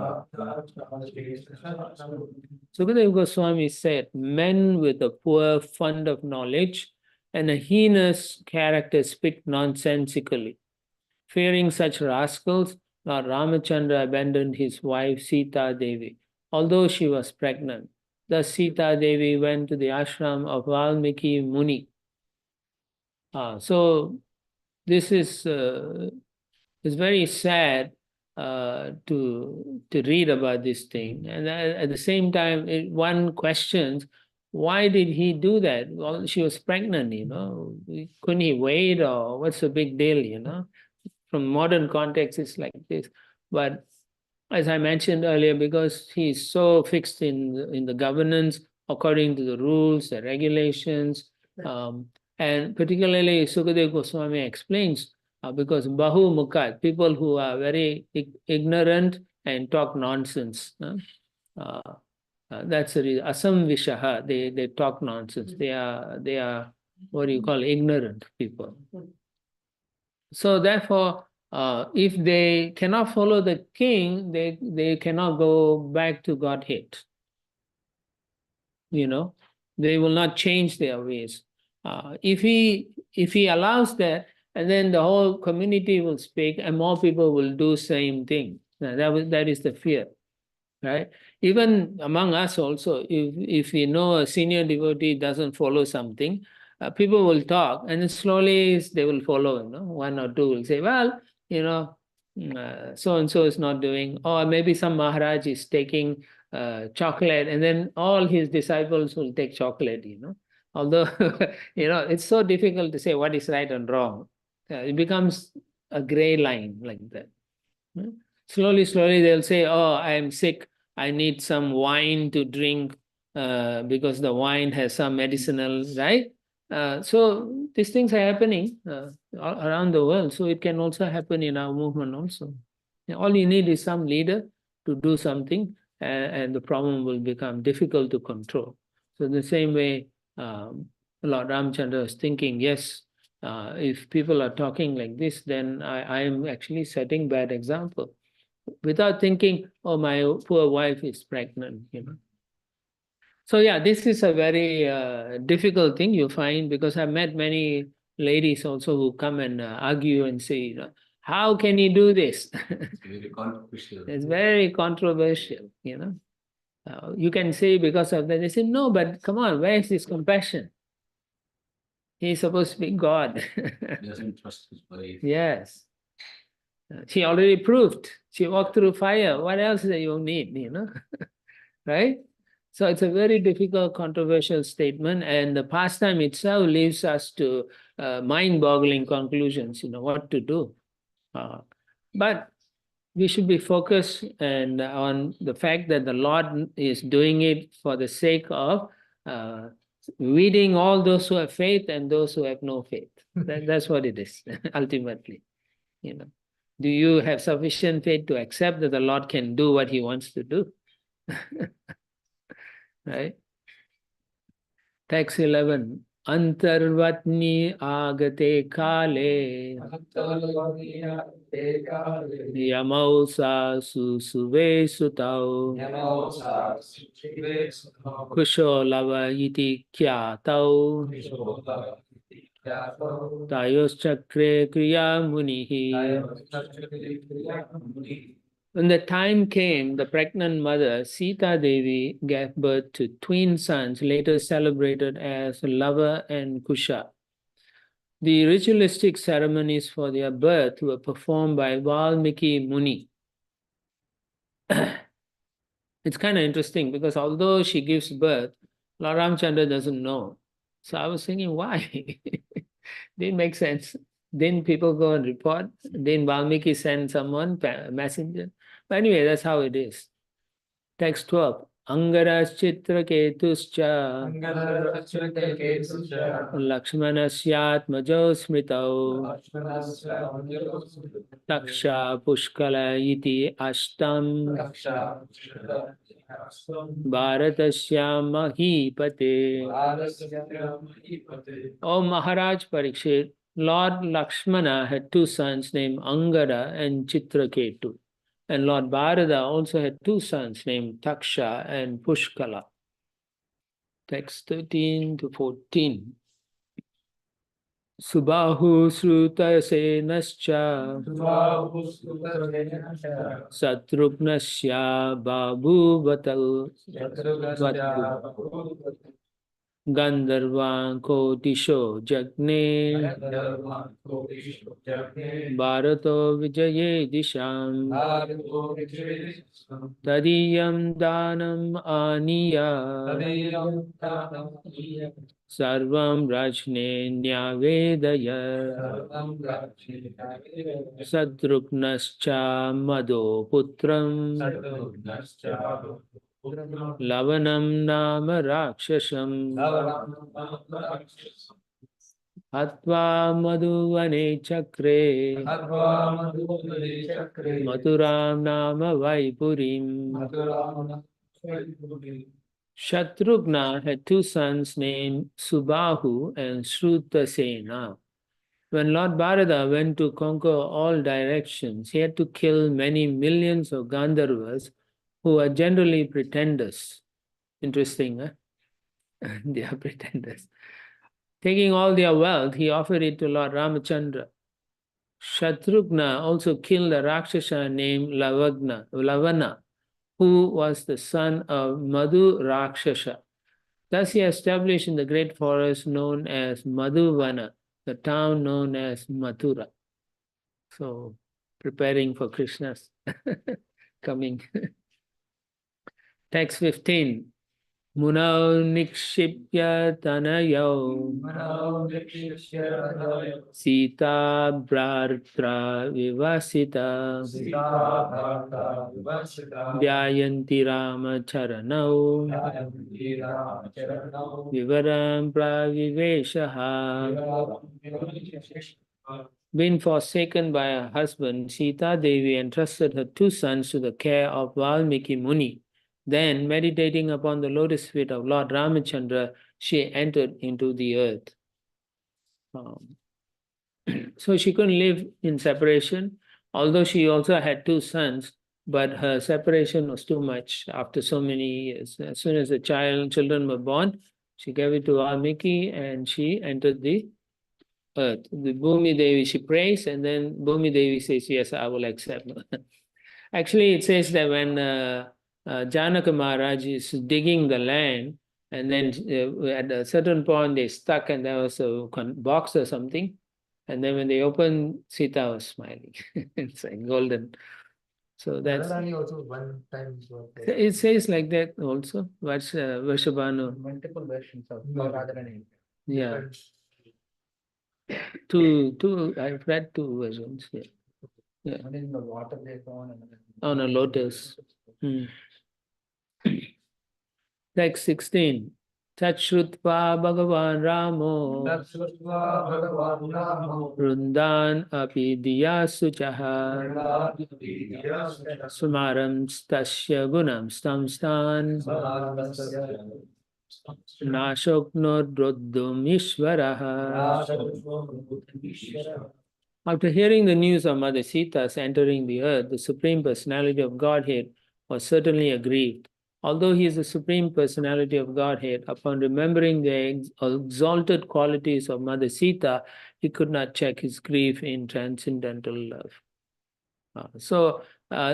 Sukadeva Goswami said, men with a poor fund of knowledge and a heinous character speak nonsensically. Fearing such rascals, Lord Ramachandra abandoned his wife Sita Devi, although she was pregnant. Thus Sita Devi went to the ashram of Valmiki Muni. So this is very sad to read about this thing. And at the same time, one questions, why did he do that? Well, she was pregnant, Couldn't he wait, or what's the big deal, From modern context, it's like this. But as I mentioned earlier, because he's so fixed in the governance, according to the rules, the regulations, and particularly Sukadeva Goswami explains, because Bahu Mukat, people who are very ignorant and talk nonsense. That's the reason. Asam Vishaha, they talk nonsense. They are what do you call ignorant people. So therefore, if they cannot follow the king, they cannot go back to Godhead. They will not change their ways. If he allows that, and then the whole community will speak, and more people will do same thing. That is the fear, right? Even among us also, if we know a senior devotee doesn't follow something, people will talk, and then slowly they will follow. One or two will say, "Well, so and so is not doing," or maybe some Maharaj is taking chocolate, and then all his disciples will take chocolate. Although it's so difficult to say what is right and wrong. It becomes a gray line like that. Slowly, they'll say, "Oh, I am sick. I need some wine to drink because the wine has some medicinal," right? So these things are happening around the world. So it can also happen in our movement also. All you need is some leader to do something, and the problem will become difficult to control. So in the same way, Lord Ramchandra is thinking, yes, if people are talking like this, then I am actually setting bad example, without thinking, oh, my poor wife is pregnant. So yeah, this is a very difficult thing you find, because I've met many ladies also who come and argue and say, how can you do this? Very controversial. It's very controversial, you can say because of that. They say, no, but come on, where is his compassion? He's supposed to be God. He doesn't trust his wife. Yes. She already proved. She walked through fire. What else do you need, right? So it's a very difficult, controversial statement, and the pastime itself leaves us to mind-boggling conclusions, what to do. But we should be focused on the fact that the Lord is doing it for the sake of weeding all those who have faith and those who have no faith. That's what it is, ultimately. You know, do you have sufficient faith to accept that the Lord can do what He wants to do? Right? Text 11. Antarvatni agate kale yamau sa susuve sutau kusho lava iti kyatau tayos chakre kriya munihi. When the time came, the pregnant mother, Sita Devi, gave birth to twin sons, later celebrated as Lava and Kusha. The ritualistic ceremonies for their birth were performed by Valmiki Muni. It's kind of interesting because although she gives birth, Lord Ramchandra doesn't know. So I was thinking, why? Didn't make sense. Then people go and report. Then Valmiki send someone, messenger. But anyway, that's how it is. Text 12. Angaraschitra ketuscha Lakshmanasyatmajo smritau Taksha pushkala iti ashtam Bharatasya mahipate. O Maharaj Parikshit, Lord Lakshmana had two sons named Angada and Chitraketu. And Lord Bharata also had two sons named Taksha and Pushkala. Text 13 to 14. Subahu srutasenascha Satrupnasya babu batal Gandharvan kotisho jagne Bharato vijaye disham Tadiyam danam aniya Sarvam rajne nyavedaya Sadrupnascha madho putram Lavanam nama rakshasam Atva madhuvane chakre Maturam nama vaipurim. Shatrughna had two sons named Subahu and Shrutasena. When Lord Bharata went to conquer all directions, he had to kill many millions of Gandharvas who are generally pretenders. Interesting, huh? They are pretenders. Taking all their wealth, he offered it to Lord Ramachandra. Shatrughna also killed a Rakshasa named Lavana, who was the son of Madhu Rakshasa. Thus he established in the great forest known as Madhuvana, the town known as Mathura. So, preparing for Krishna's coming. Text 15. Munau nikshipya tanayau Sita bhartra vivasita Dhyayanti rama charanau Vivaram praviveshaha. Being forsaken by her husband, Sita Devi entrusted her two sons to the care of Valmiki Muni. Then, meditating upon the lotus feet of Lord Ramachandra, she entered into the earth. So she couldn't live in separation, although she also had two sons, but her separation was too much after so many years. As soon as the children were born, she gave it to Valmiki and she entered the earth. The Bhumi Devi, she prays, and then Bhumi Devi says, yes, I will accept. Actually, it says that when Janaka Maharaj is digging the land, and then at a certain point they stuck and there was a box or something, and then when they opened, Sita was smiling. It's like golden. So that's... also one time. It says like that also. Varshabhanu. Multiple versions of Radharani. Yeah. Two, I've read two versions. Yeah. Yeah. One is the water they found On a lotus. Text 16. Tachrutva Bhagavan Ramo Rundan api diya suchaha Sumaram stasya gunam stamstan Nashoknod Roddum Ishvaraha. After hearing the news of Mother Sita's entering the earth, the Supreme Personality of Godhead was certainly aggrieved. Although he is the Supreme Personality of Godhead, upon remembering the exalted qualities of Mother Sita, he could not check his grief in transcendental love.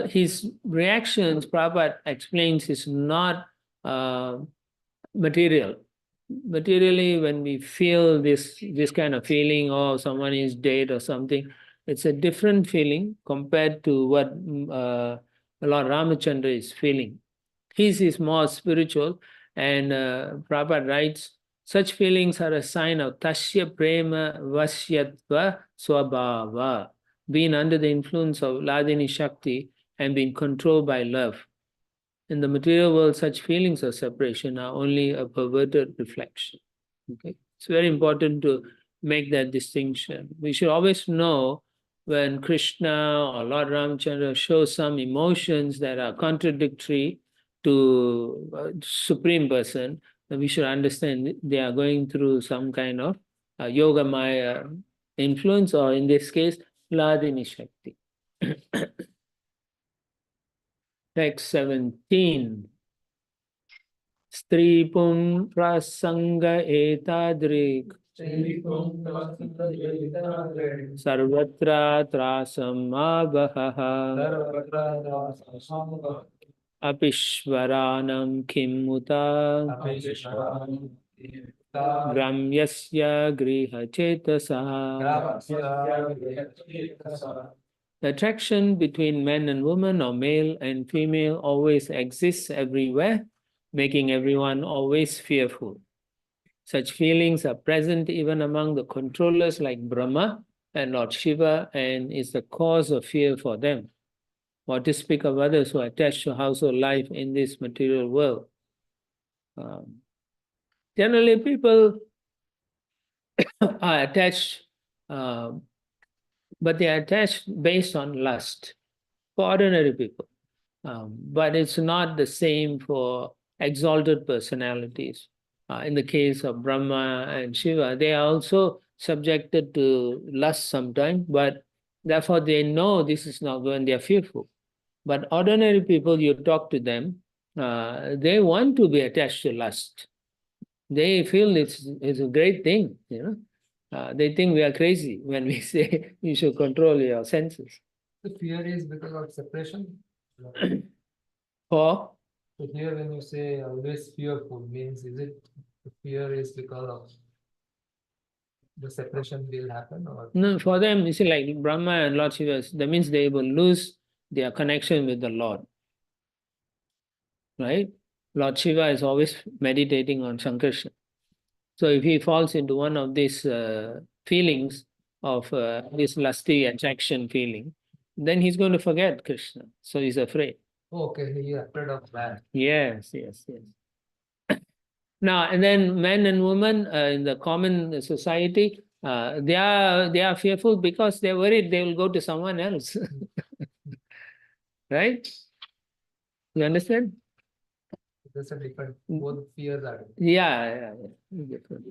His reactions, Prabhupada explains, is not material. Materially, when we feel this kind of feeling, oh, someone is dead or something, it's a different feeling compared to what Lord Ramachandra is feeling. His is more spiritual, and Prabhupada writes, such feelings are a sign of tasya prema vasyatva swabhava, being under the influence of Ladini Shakti and being controlled by love. In the material world, such feelings of separation are only a perverted reflection. Okay, it's very important to make that distinction. We should always know when Krishna or Lord Ramachandra shows some emotions that are contradictory to Supreme Person, then we should understand they are going through some kind of Yoga Maya influence, or in this case, Ladini Shakti. Text 17. Stripum prasanga etadrik sarvatra trasam avahaha apishvaranam kimuta gramyasya griha chetasa. The attraction between men and women or male and female always exists everywhere, making everyone always fearful. Such feelings are present even among the controllers like Brahma and Lord Shiva, and is the cause of fear for them. What to speak of others who are attached to household life in this material world? Generally, people are attached, but they are attached based on lust for ordinary people. But it's not the same for exalted personalities. In the case of Brahma and Shiva, they are also subjected to lust sometimes, but therefore they know this is not going, they are fearful. But ordinary people, you talk to them, they want to be attached to lust. They feel it's a great thing, you know. They think we are crazy when we say you should control your senses. The fear is because of separation. For? So here when you say always fearful, means is it the fear is because of the separation will happen, or? No, for them, you see, like Brahma and Lord Shiva, that means they will lose their connection with the Lord. Right? Lord Shiva is always meditating on Sankarshan. So if he falls into one of these feelings of this lusty attraction feeling, then he's going to forget Krishna. So he's afraid. Okay, he is afraid of that. Yes. Now, and then men and women in the common society, they are fearful because they're worried they will go to someone else. Right? You understand? That's a different, both fears are different. Yeah. Different.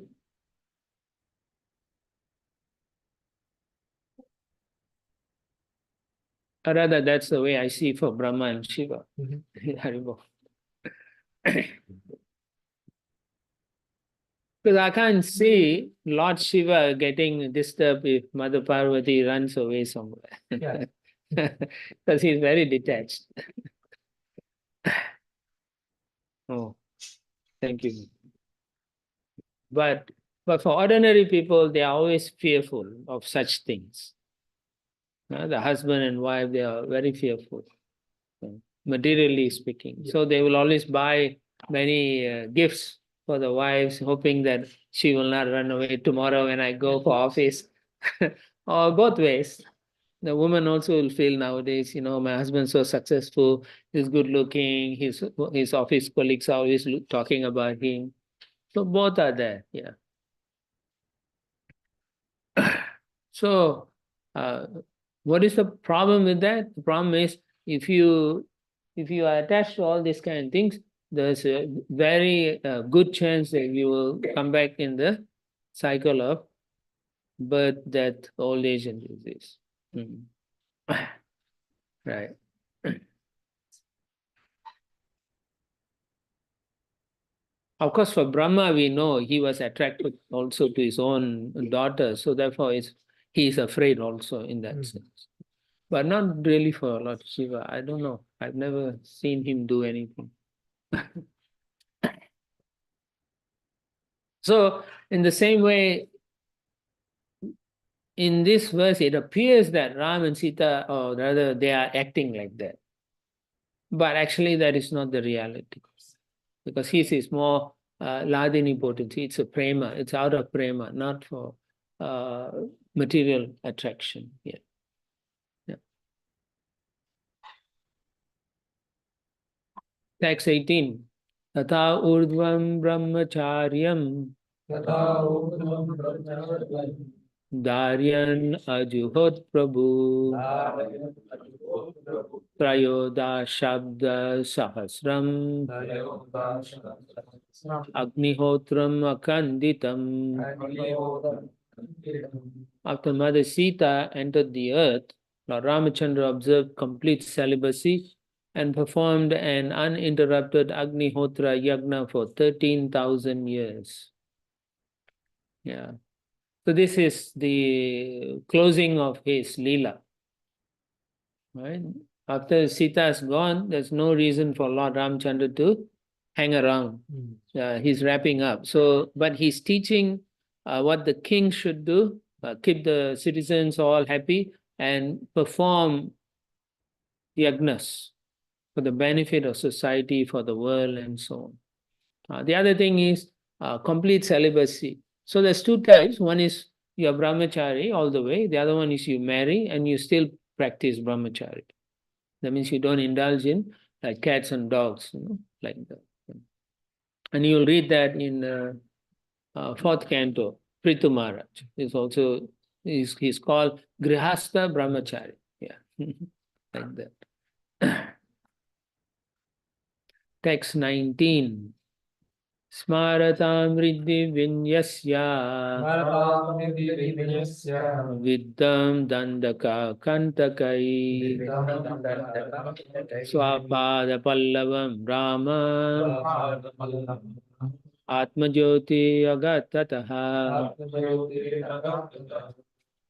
Or rather, that's the way I see for Brahma and Shiva. Haribol. Because I can't see Lord Shiva getting disturbed if Mother Parvati runs away somewhere. Yeah. Because he's very detached. Oh, thank you. But for ordinary people, they are always fearful of such things. The husband and wife, they are very fearful, materially speaking. So they will always buy many gifts for the wives, hoping that she will not run away tomorrow when I go for office. Or both ways. The woman also will feel nowadays, my husband's so successful, he's good looking, his office colleagues are always talking about him. So both are there, yeah. So what is the problem with that? The problem is if you are attached to all these kind of things, there's a very good chance that you will come back in the cycle of birth, death, old age, and disease. Right. Of course, for Brahma, we know he was attracted also to his own daughter, so therefore he is afraid also in that sense. But not really for Lord Shiva. I don't know. I've never seen him do anything. So, in the same way, in this verse, it appears that Ram and Sita, or rather, they are acting like that. But actually, that is not the reality. Because his is more Ladini potency. It's a prema. It's out of prema, not for material attraction. Yeah. Text 18. Tata urdvam brahmacharyam Daryan ajuhot prabhu Prayoda shabda sahasram Agnihotram akanditam. After Mother Sita entered the earth, Lord Ramachandra observed complete celibacy and performed an uninterrupted Agnihotra Yagna for 13,000 years. Yeah. So this is the closing of his Leela. Right? After Sita is gone, there's no reason for Lord Ramchandra to hang around. He's wrapping up. So, but he's teaching what the king should do, keep the citizens all happy and perform yagnas for the benefit of society, for the world, and so on. The other thing is complete celibacy. So there's two types. One is you're brahmachari all the way. The other one is you marry and you still practice brahmachari. That means you don't indulge in like cats and dogs, like that. And you'll read that in fourth canto. Prithu Maharaj is also he's called Grihastha Brahmachari. Yeah, like that. Text 19. Smaratam riddhi vinyasya viddam dandaka kantakai swapada pallavam rama atmajyoti agatataha.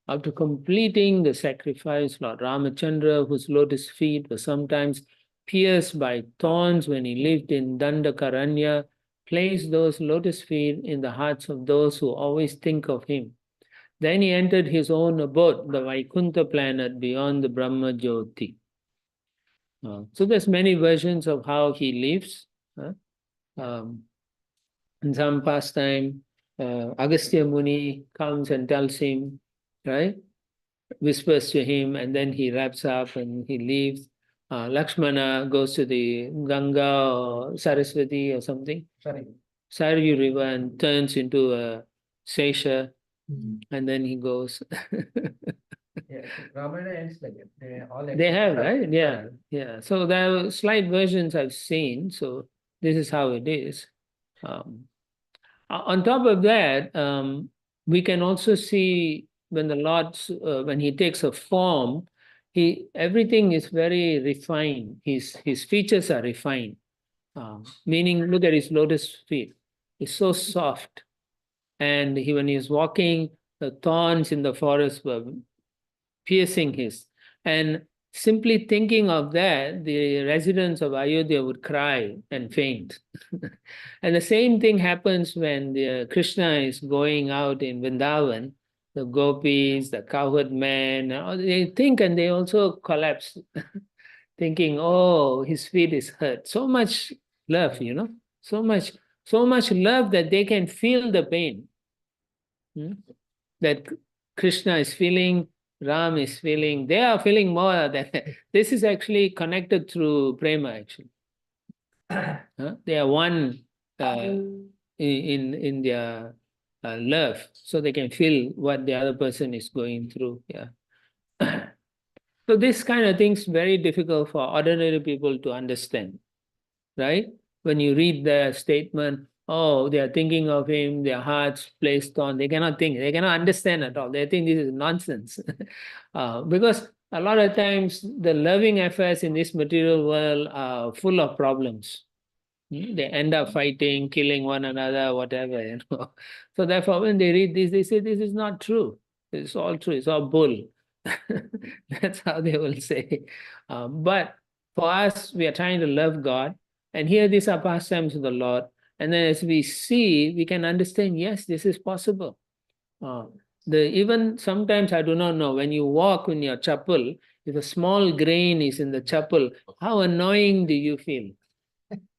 After completing the sacrifice, Lord Ramachandra, whose lotus feet were sometimes pierced by thorns when he lived in Dandakaranya, placed those lotus feet in the hearts of those who always think of him. Then he entered his own abode, the Vaikuntha planet beyond the Brahma Jyoti. So there's many versions of how he lives. In some pastime, Agastya Muni comes and tells him, right? Whispers to him, and then he wraps up and he leaves. Lakshmana goes to the Ganga or Saraswati or something, Saryu river, and turns into a Sesha, and then he goes. Ramayana ends like it. They have, right? Yeah, yeah. So there are slight versions I've seen. So this is how it is. On top of that, we can also see when the Lord, when he takes a form, everything is very refined. His features are refined. Meaning, look at his lotus feet. It's so soft. And when he's walking, the thorns in the forest were piercing his. And simply thinking of that, the residents of Ayodhya would cry and faint. And the same thing happens when Krishna is going out in Vrindavan. The gopis, the cowherd men, they think and they also collapse, thinking, oh, his feet is hurt. So much love, so much love that they can feel the pain. That Krishna is feeling, Ram is feeling, they are feeling more than this is actually connected through prema, actually. They are one in their love, so they can feel what the other person is going through. Yeah. So this kind of things very difficult for ordinary people to understand, right? When you read the statement, oh, they are thinking of him, their hearts placed on, they cannot think, they cannot understand at all. They think this is nonsense. Because a lot of times the loving affairs in this material world are full of problems. They end up fighting, killing one another, whatever, you know. So therefore, when they read this, they say this is not true. It's all true. It's all bull. That's how they will say. But for us, we are trying to love God, and here these are pastimes of the Lord. And then as we see, we can understand, yes, this is possible. Even sometimes I do not know, when you walk in your chapel, if a small grain is in the chapel, how annoying do you feel?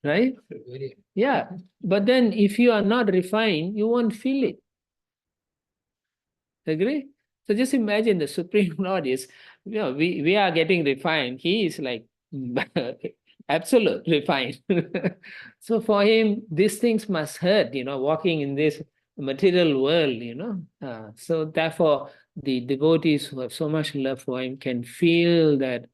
Right? Very, Yeah. But then if you are not refined, you won't feel it. Agree? So just imagine the Supreme Lord is, we are getting refined. He is like absolute refined. So for him, these things must hurt, walking in this material world. So therefore, the devotees who have so much love for him can feel that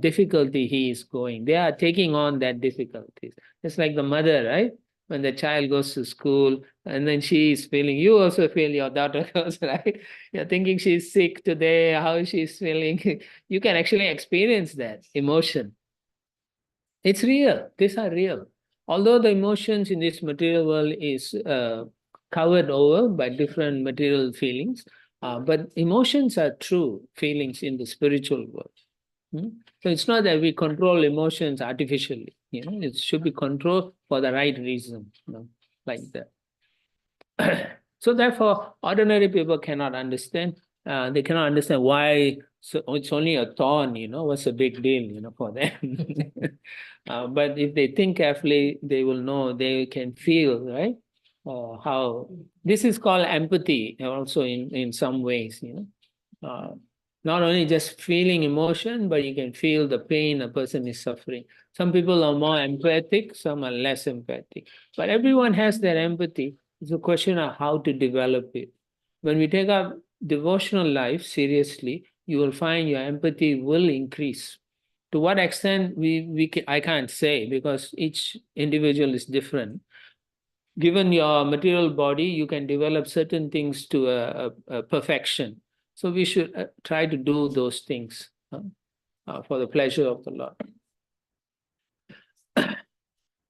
difficulty he is going. They are taking on that difficulties. It's like the mother, right? When the child goes to school, and then she is feeling, you also feel your daughter goes, right? You're thinking she's sick today, how she's feeling. You can actually experience that emotion. It's real. These are real. Although the emotions in this material world is covered over by different material feelings, but emotions are true feelings in the spiritual world. So it's not that we control emotions artificially. It should be controlled for the right reason, like that. So therefore, ordinary people cannot understand. They cannot understand why it's only a thorn. What's the big deal? For them. But if they think carefully, they will know. They can feel, right? How this is called empathy, also in some ways. Not only just feeling emotion, but you can feel the pain a person is suffering. Some people are more empathic, some are less empathic. But everyone has their empathy. It's a question of how to develop it. When we take up devotional life seriously, you will find your empathy will increase. To what extent I can't say, because each individual is different. Given your material body, you can develop certain things to a perfection. So we should try to do those things for the pleasure of the Lord.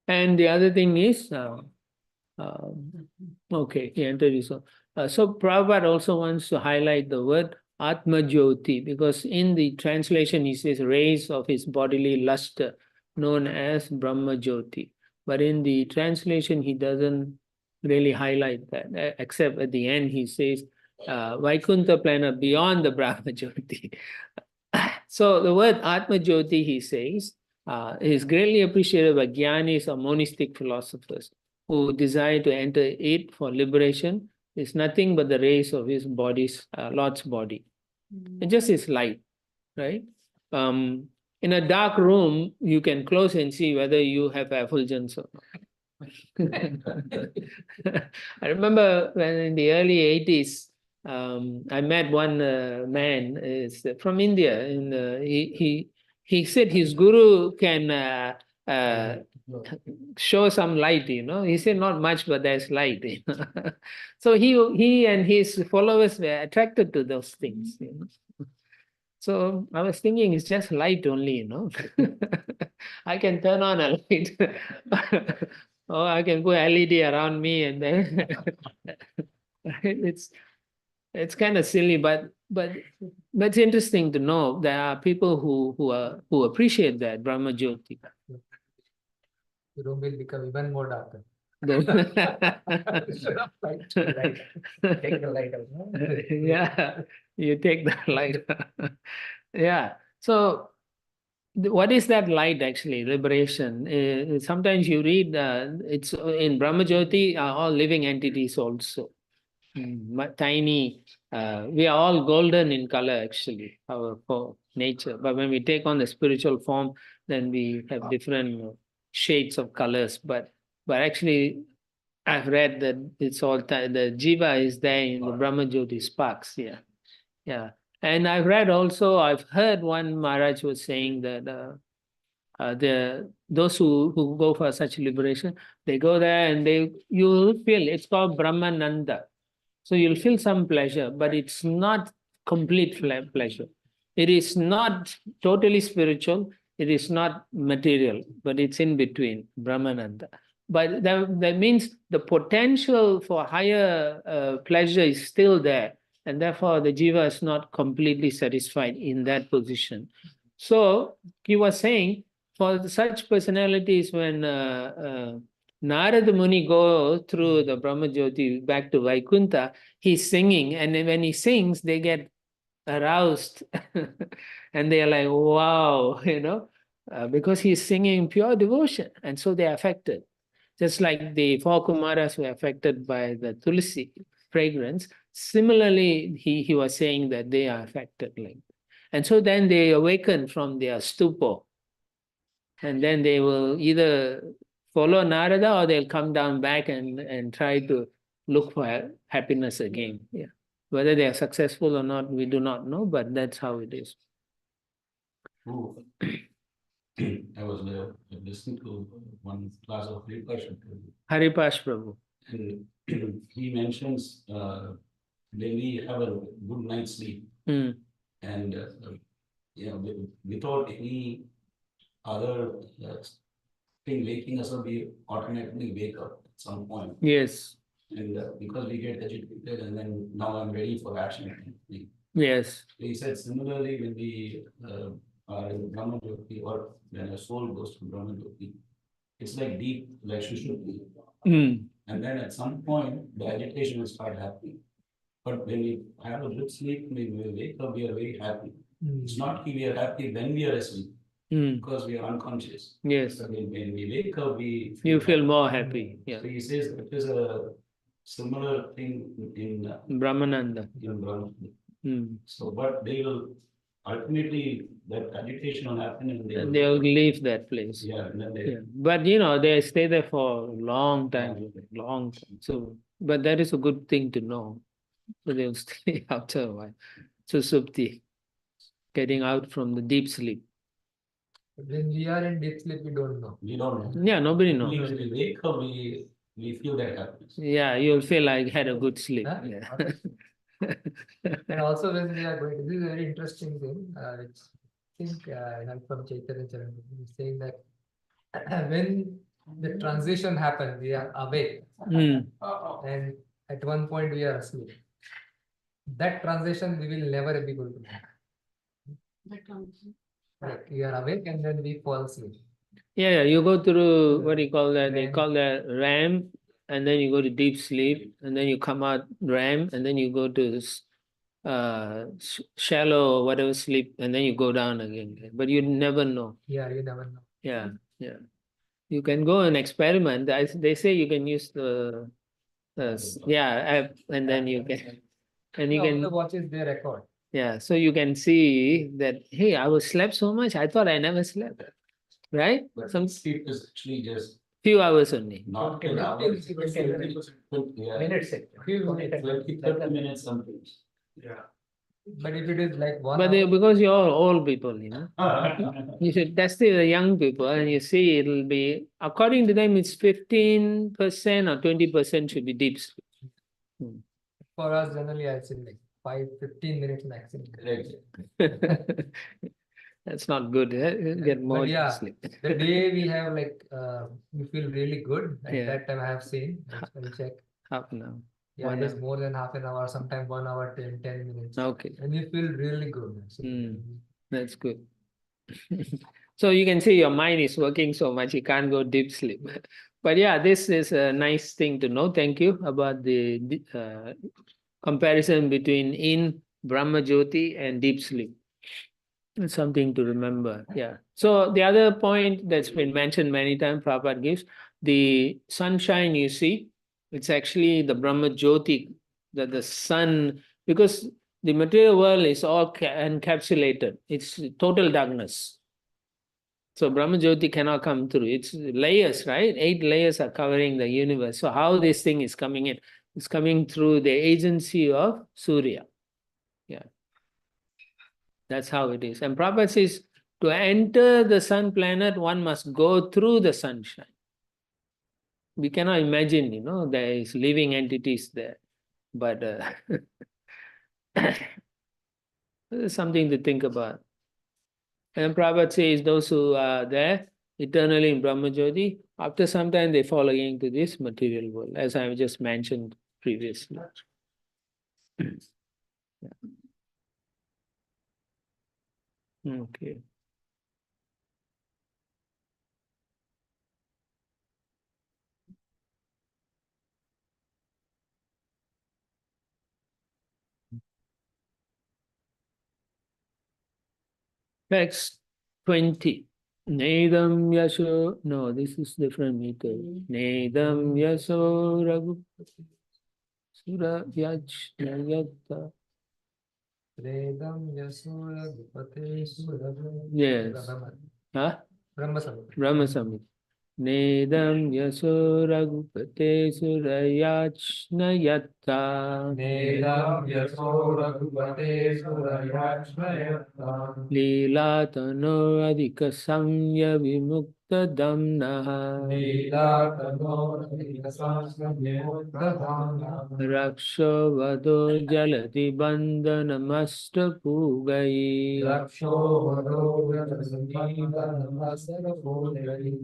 And the other thing is, okay, he entered his own. So Prabhupada also wants to highlight the word Atma Jyoti, because in the translation he says rays of his bodily luster, known as Brahma Jyoti. But in the translation he doesn't really highlight that, except at the end he says Vaikuntha plana beyond the Brahma Jyoti. So the word Atma Jyoti, he says, is greatly appreciated by jnanis or monistic philosophers who desire to enter it for liberation. Is nothing but the rays of his body's, Lord's body. It just is light, right? In a dark room, you can close and see whether you have effulgence or not. I remember when in the early 80s, I met one man is from India, and he said his guru can show some light. He said not much, but there's light. So he and his followers were attracted to those things. So I was thinking it's just light only. I can turn on a light. Or I can put LED around me, and then it's kind of silly, but it's interesting to know there are people who appreciate that Brahma Jyoti. the room will become even more darker. Instead of light, take the light out. Yeah, you take the light. Yeah. So what is that light actually? Liberation. Sometimes you read it's in Brahma Jyoti are all living entities also. Tiny. We are all golden in color actually, our nature. But when we take on the spiritual form, then we have different shades of colors. But actually, I've read that it's all the Jiva is there in the Brahma Jyoti sparks. Yeah. Yeah. And I've read also, I've heard one Maharaj was saying that those who go for such liberation, they go there and you'll feel it's called Brahmananda. So you'll feel some pleasure, but it's not complete pleasure. It is not totally spiritual. It is not material, but it's in between, Brahmananda. But that means the potential for higher pleasure is still there. And therefore, the jiva is not completely satisfied in that position. So he was saying, for such personalities, when Narada Muni go through the Brahma Jyoti back to Vaikuntha, he's singing, and when he sings, they get aroused, and they are like, wow, because he's singing pure devotion, and so they are affected. Just like the four Kumaras were affected by the Tulsi fragrance, similarly, he was saying that they are affected like that. And so then they awaken from their stupor, and then they will either follow Narada or they'll come down back and try to look for happiness again. Yeah. Whether they are successful or not, we do not know, but that's how it is. Oh. I was listening to one class of Haripash Prabhu. And he mentions when we have a good night's sleep Mm. and without any other thing waking us up, we automatically wake up at some point. Yes. And because we get agitated and then now I'm ready for action. Yes. He said similarly when we are in Brahma Jyoti or when a soul goes to Brahma Jyoti, it's like deep, like Shushupti. Mm. And then at some point, the agitation will start happening. But when we have a good sleep, when we wake up, we are very happy. It's not that we are happy when we are asleep, because we are unconscious. Yes. But when we wake up, you feel more happy. Yeah. So he says it is a similar thing in Brahmananda. In Brahman. Mm. So, but they will ultimately that agitation will happen and they will leave that place. Yeah, and then Yeah. But they stay there for a long time, long time. So, but that is a good thing to know. So they'll stay after a while. So Supti, getting out from the deep sleep. When we are in deep sleep, we don't know. We don't know. Yeah, nobody knows. When we wake up, we feel that happiness. Yeah, you'll feel like had a good sleep. Huh? Yeah. And also when we are going, this is a very interesting thing. Which I think I'm from Chaitanya Charan, he's saying that when the transition happens, we are awake, Mm. and at one point we are asleep. That transition we will never be able to do. Like we are awake and then we fall asleep. Yeah, you go through what do you call that? They call that REM, and then you go to deep sleep, and then you come out REM, and then you go to this shallow or whatever sleep, and then you go down again. But you never know. Yeah, you never know. Yeah, yeah. You can go and experiment. They say you can use the app, and then you can, and you can. The watches they record. Yeah, so you can see that. Hey, I was slept so much. I thought I never slept. Right? But Some sleep is actually just few hours only. not Okay, hours. minutes. Minutes. 30 minutes sometimes. Yeah. But if it is like 1 But hour, because you're all old people, you should test it with the young people, and you see it'll be, according to them, it's 15% or 20% should be deep sleep. for us generally I say like 15 minutes maximum. Correct. That's not good. Get more But yeah, sleep. the day we have like you feel really good. At Yeah. that time I have seen. I'll check. Half an hour. Yeah, 1 it is hour. more than half an hour, sometimes 1 hour, 10 minutes. Okay, And you feel really good. Actually. that's good. So you can see your mind is working so much, you can't go deep sleep. But yeah, this is a nice thing to know. Thank you about the comparison between in Brahma Jyoti and deep sleep. It's something to remember. Yeah. So the other point that's been mentioned many times, Prabhupada gives, the sunshine you see, it's actually the Brahma Jyoti, the sun, because the material world is all encapsulated. It's total darkness. So Brahma Jyoti cannot come through. It's layers, right? 8 layers are covering the universe. So how this thing is coming in? It's coming through the agency of Surya. Yeah. That's how it is. And Prabhupada says, to enter the sun planet, one must go through the sunshine. We cannot imagine, there is living entities there. But there's something to think about. And Prabhupada says those who are there eternally in Brahma Jyoti, after some time they fall again to this material world, as I just mentioned previously. Okay. Text 20. Nedam yasho. No, this is different meter. Nedam yasho ragu. Sura yach nayata. Vedam Yasura Gupate Sura. Yes. Huh? Brahma Samhita. Brahma Samhita. Nedam yaso ragupate surayachnayata. Nedam Yaso Raghupate Surayachnayata. Leelatano adhika samya vimukta damnaha. Leela Tano Vikasam Raksho vado jalati bandhanamasta pugai. Raksho Vado Yasandhana Masara Pogari.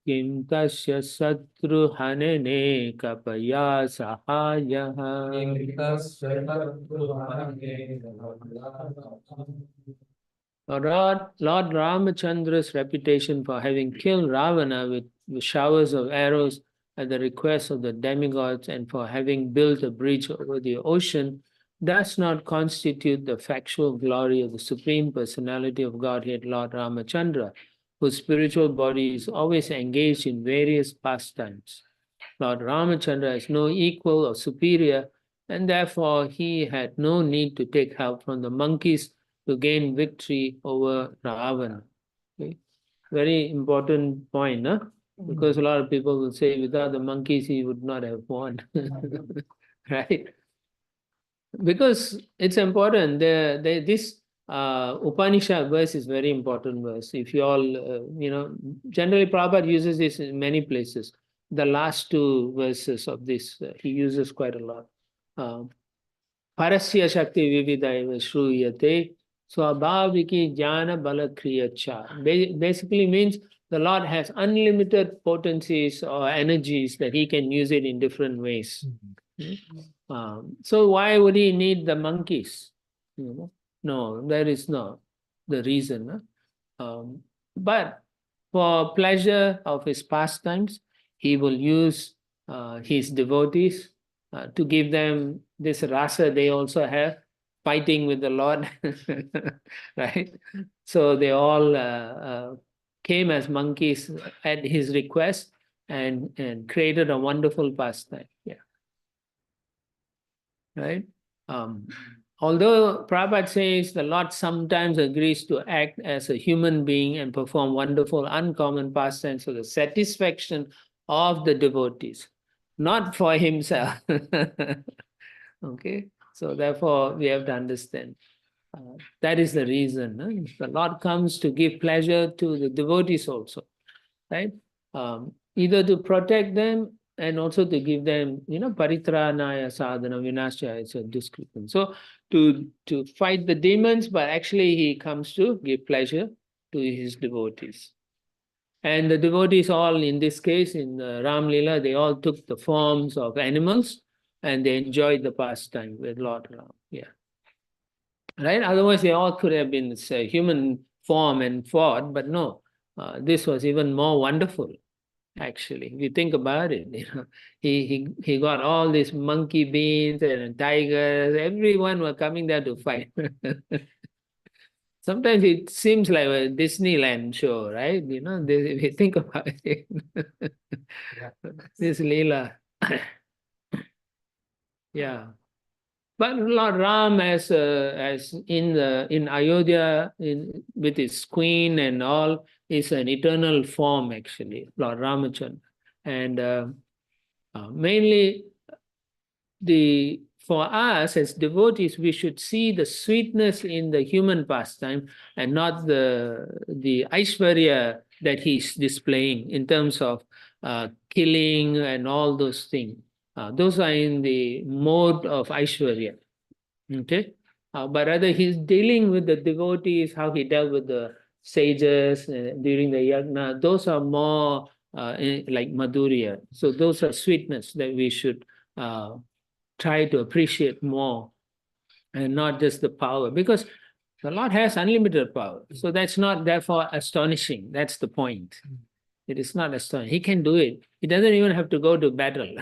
Kim tasya satru hanene kapaya sahayaha. Lord Ramachandra's reputation for having killed Ravana with showers of arrows at the request of the demigods and for having built a bridge over the ocean does not constitute the factual glory of the Supreme Personality of Godhead, Lord Ramachandra, whose spiritual body is always engaged in various pastimes. Lord Ramachandra has no equal or superior, and therefore he had no need to take help from the monkeys to gain victory over Ravana. Okay? Very important point, huh? Because a lot of people will say without the monkeys he would not have won. Right? Because it's important. This Upanishad verse is very important verse. If you all, generally Prabhupada uses this in many places. The last 2 verses of this, he uses quite a lot. Parasya Shakti Vividaiva Shruyate Swabhaviki Jnana Bala Kriyacha. Basically means the Lord has unlimited potencies or energies that he can use it in different ways. So why would he need the monkeys? No, that is not the reason. But for pleasure of his pastimes, he will use his devotees to give them this rasa they also have, fighting with the Lord, right? So they all came as monkeys at his request and created a wonderful pastime. Yeah. Right? Although Prabhupada says the Lord sometimes agrees to act as a human being and perform wonderful, uncommon pastimes for the satisfaction of the devotees, not for himself. Okay? So therefore, we have to understand. That is the reason. The Lord comes to give pleasure to the devotees also, right? Either to protect them and also to give them, paritranaya sadhana vinashya, it's a description. So to fight the demons, but actually he comes to give pleasure to his devotees. And the devotees all, in this case, in Ram Lila, they all took the forms of animals and they enjoyed the pastime with Lord Ram. Yeah. Right? Otherwise, they all could have been human form and fought, but no, this was even more wonderful. Actually, if you think about it, he got all these monkey beings and tigers. Everyone were coming there to fight. Sometimes it seems like a Disneyland show, right? If you think about it, this Leela. Yeah. But Lord Ram, as in Ayodhya, with his queen and all, is an eternal form, actually, Lord Ramachandra. And mainly for us as devotees, we should see the sweetness in the human pastime and not the Aishwarya that he's displaying in terms of killing and all those things. Those are in the mode of Aishwarya. Okay? But rather he's dealing with the devotees, how he dealt with the sages during the yagna. Those are more like Madhurya. So those are sweetness that we should try to appreciate more, and not just the power, because the Lord has unlimited power. So that's not therefore astonishing. That's the point. It is not astonishing. He can do it. He doesn't even have to go to battle.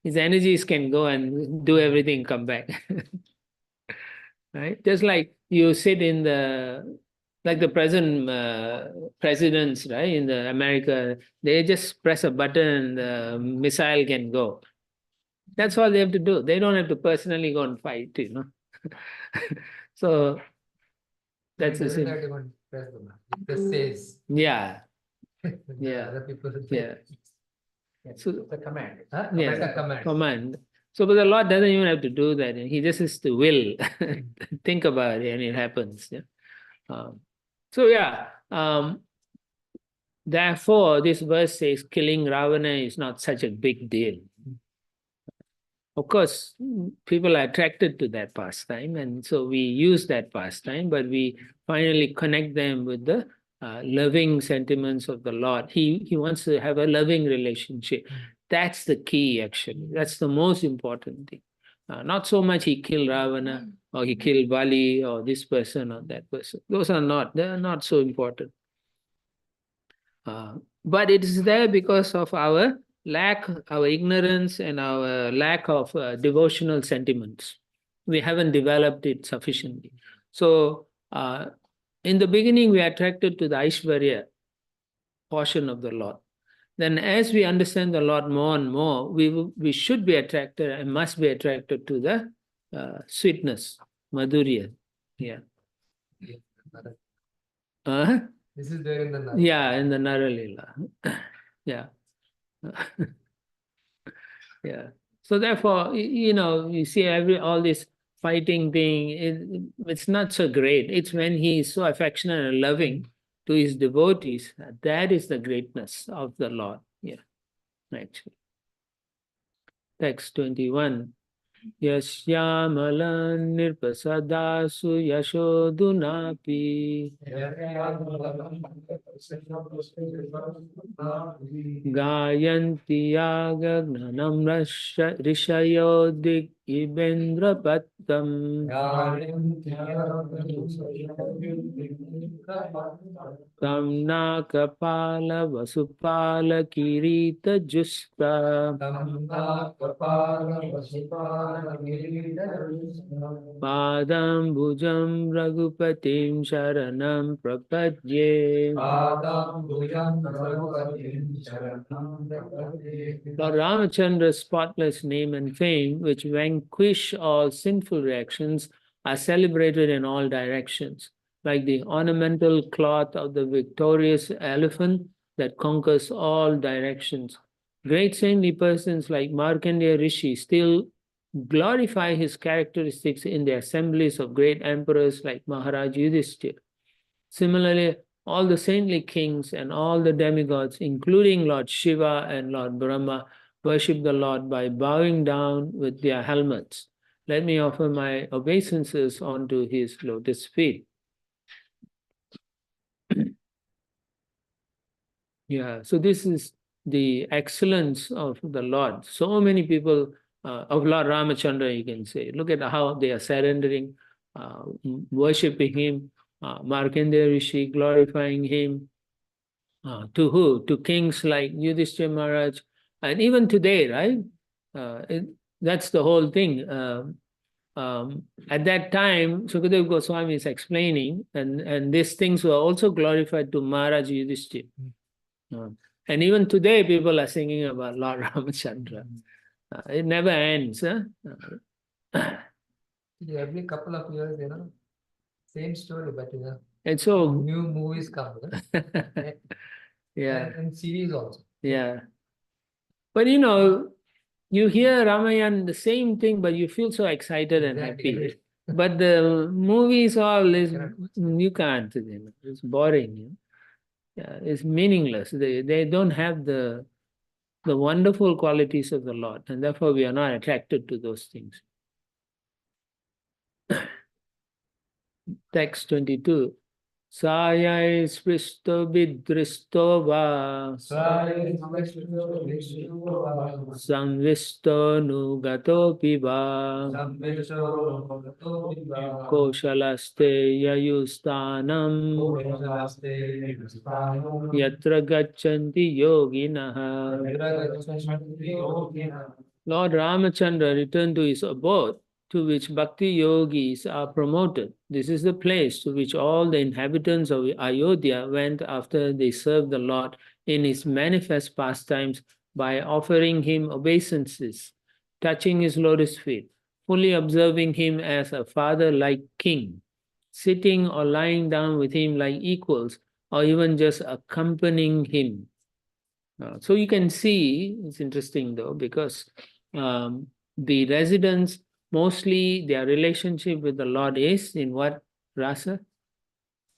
His energies can go and do everything, come back. Right? Just like you sit in like the present presidents, right, in the America, they just press a button and the missile can go. That's all they have to do. They don't have to personally go and fight, So that's the same. Press the button. It just says. Yeah. The Yeah. Other people. Yeah. So So the command. yeah, It's a command. command. So, but the Lord doesn't even have to do that. He just has to will, think about it, and it happens. Yeah. So yeah. Therefore, this verse says killing Ravana is not such a big deal. Of course, people are attracted to that pastime, and so we use that pastime, but we finally connect them with the loving sentiments of the Lord. He wants to have a loving relationship. That's the key, actually. That's the most important thing. Not so much he killed Ravana, or he killed Bali, or this person or that person. They're not so important. But it is there because of our lack, our ignorance, and our lack of devotional sentiments. We haven't developed it sufficiently. So in the beginning, we are attracted to the Aishwarya portion of the Lord. Then as we understand the Lord more and more, we should be attracted and must be attracted to the sweetness, Madhurya. Yeah. This is there in the Nara. Yeah, in the Naralila. Yeah. Yeah. So therefore, you see all this fighting thing, it's not so great. It's when he is so affectionate and loving to his devotees, that is the greatness of the Lord. Yeah, actually. Text 21. Yasyamalan nirpasadasu yashodunapi gayanti yagagnanam rishayodik ibendrapattam tamna kapala vasupala kirita justa Padam bhujam raghupatim sharanam prapadye. Lord Ramachandra's spotless name and fame, which vanquish all sinful reactions, are celebrated in all directions, like the ornamental cloth of the victorious elephant that conquers all directions. Great saintly persons like Markandeya Rishi still glorify his characteristics in the assemblies of great emperors like Maharaj Yudhishthira. Similarly, all the saintly kings and all the demigods, including Lord Shiva and Lord Brahma, worship the Lord by bowing down with their helmets. Let me offer my obeisances onto his lotus feet. Yeah, so this is the excellence of the Lord. So many people of Lord Ramachandra, you can say. Look at how they are surrendering, worshipping him, Markandeya Rishi glorifying him. To who? To kings like Yudhishthira Maharaj. And even today, right? That's the whole thing. At that time, Sukadeva Goswami is explaining, and these things were also glorified to Maharaj Yudhishthira. And even today, people are singing about Lord Ramachandra. It never ends. Every couple of years, same story, but And so, New movies come, right? yeah, And series also. yeah. But you know, you hear Ramayana, the same thing, but you feel so excited and happy. Exactly. But the movies all is Correct. you can't, you know, it's boring. You know? Yeah, it's meaningless. They don't have the wonderful qualities of the Lord, and therefore we are not attracted to those things. Text 22. Sayai spristo bidristo va samvisto nugato piva koshalaste yayustanam yatra gachanti yoginaha. Lord Ramachandra returned to his abode, to which bhakti yogis are promoted. This is the place to which all the inhabitants of Ayodhya went after they served the Lord in his manifest pastimes by offering him obeisances, touching his lotus feet, fully observing him as a father-like king, sitting or lying down with him like equals, or even just accompanying him. So you can see, it's interesting though, because the residents, mostly their relationship with the Lord is in what rasa?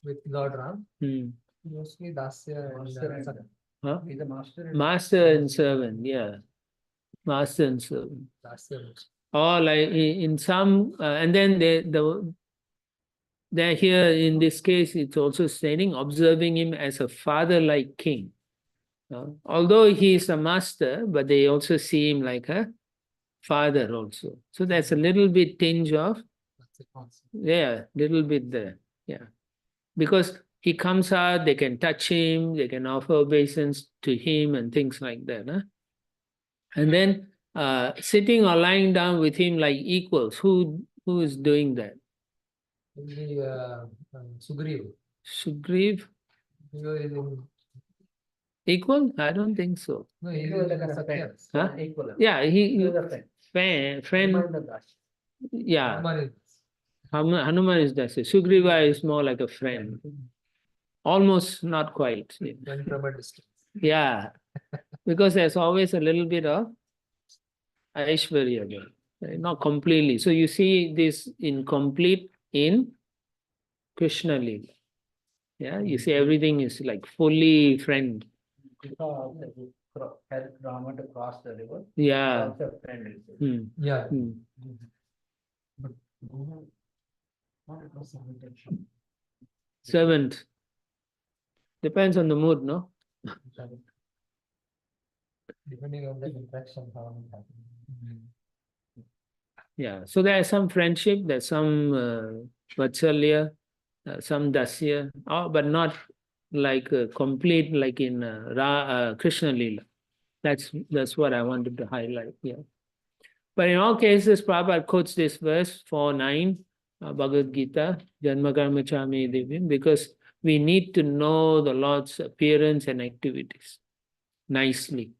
With Lord Ram, Hmm. mostly Dasya and Sakya. Huh? He's a master. Master and servant, yeah. Master and servant. Dasya. Or like in some, and then they're here in this case, it's also stating, observing him as a father-like king. Although he is a master, but they also see him like a father also. So that's a little bit tinge of, That's the concept. yeah, little bit there, yeah. Because he comes out, they can touch him, they can offer obeisance to him and things like that. Huh? And then sitting or lying down with him like equals. Who is doing that? Only Sugriv. Sugriv? He was in, Equal? I don't think so. no, he was like a Sakya. Huh? Equal. Yeah, He was a friend. friend, yeah. Hanuman is Hanuman is that. Sugriva is more like a friend. Almost not quite. Yeah. friend from a distance. Yeah. Because there's always a little bit of Aishwarya there, right? Not completely. So you see this incomplete in Krishna Lila. Yeah, you see everything is like fully friend. Help Rama to cross the river. Yeah. Also a friend is there. Hmm. Yeah. Hmm. But not a person intention. Servant. Depends on the mood, no? Depending on the interaction, how it happens. Yeah. So there's some friendship, there's some Vatsalya, some Dasya, but not like complete like in Krishna Lila. That's what I wanted to highlight here. But in all cases, Prabhupada quotes this verse 4:9, Bhagavad Gita, Janma Karma Chami Divyam, because we need to know the Lord's appearance and activities nicely.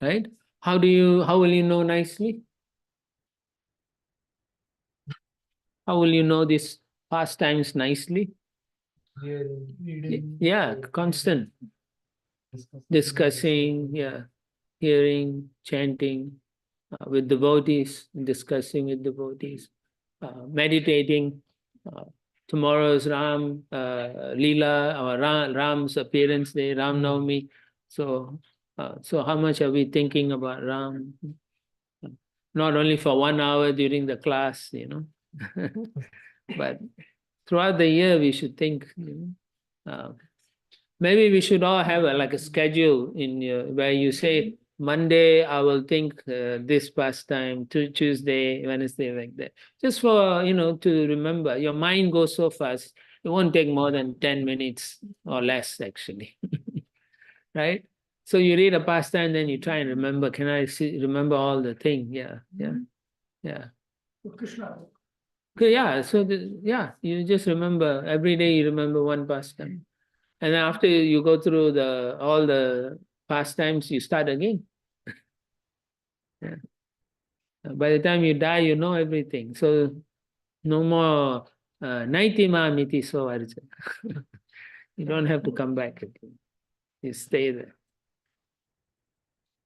Right? How will you know nicely? How will you know these pastimes nicely? Yeah, constant discussing, yeah, hearing, chanting with devotees, discussing with devotees, meditating. Tomorrow's Ram Leela, our Ram's appearance day, Ram Navami. So how much are we thinking about Ram? Not only for 1 hour during the class, you know, but throughout the year we should think. You know, maybe we should all have like a schedule in where you say Monday I will think this pastime, Tuesday, Wednesday, like that. Just for to remember. Your mind goes so fast; it won't take more than 10 minutes or less, actually. Right? So you read a pastime, then you try and remember. Can I remember all the thing? Yeah, yeah, yeah. So Krishna. Okay, yeah. So you just remember every day. You remember one pastime. And then after you go through all the pastimes, you start again. Yeah. By the time you die, you know everything. So no more Naitima miti so arjuna. You don't have to come back again. You stay there.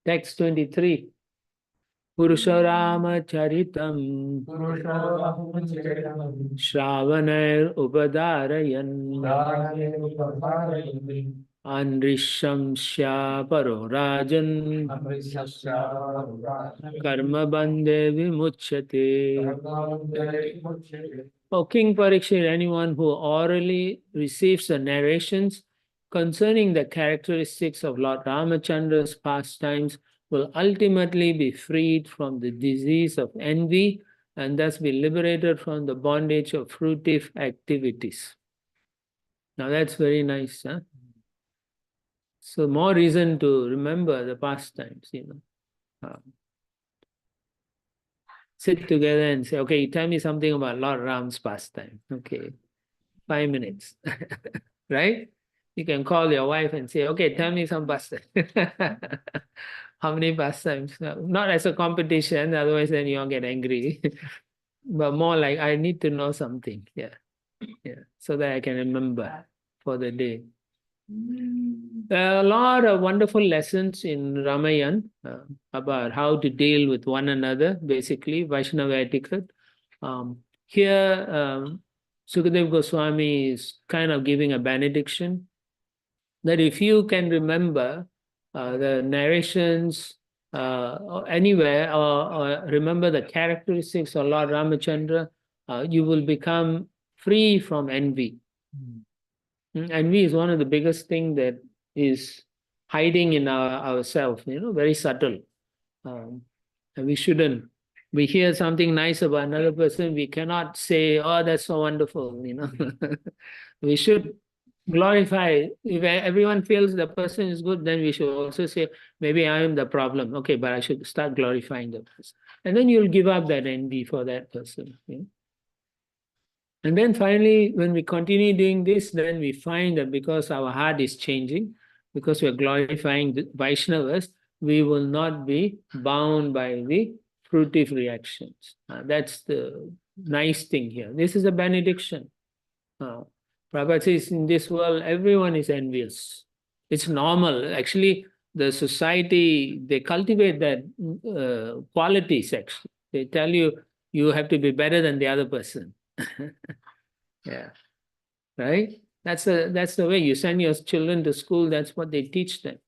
Text 23. Purusharama Charitam Shravanair Ubadarayan Anrishamsya Paro Rajan Karma Bande Vimuchyate. O King Parikshit, anyone who orally receives the narrations concerning the characteristics of Lord Ramachandra's pastimes will ultimately be freed from the disease of envy and thus be liberated from the bondage of fruitive activities. Now that's very nice, huh? So more reason to remember the pastimes, sit together and say, okay, tell me something about Lord Ram's pastime. Okay, 5 minutes, right? You can call your wife and say, okay, tell me some pastime. How many pastimes? Not as a competition, otherwise then you'll get angry. But more like, I need to know something. Yeah. So that I can remember for the day. There are a lot of wonderful lessons in Ramayana about how to deal with one another, basically, Vaishnava etiquette. Here, Sukadev Goswami is kind of giving a benediction that if you can remember the narrations anywhere or remember the characteristics of Lord Ramachandra, you will become free from envy. Envy is one of the biggest things that is hiding in ourselves, very subtle. And we shouldn't. We hear something nice about another person, we cannot say, oh, that's so wonderful, We should glorify. If everyone feels the person is good, then we should also say, maybe I am the problem. Okay, but I should start glorifying the person. And then you'll give up that envy for that person. And then finally, when we continue doing this, then we find that because our heart is changing, because we're glorifying the Vaishnavas, we will not be bound by the fruitive reactions. That's the nice thing here. This is a benediction. Prabhupada says, in this world, everyone is envious. It's normal. Actually, the society, they cultivate that qualities, actually. They tell you, you have to be better than the other person. Yeah, right? That's the way you send your children to school. That's what they teach them.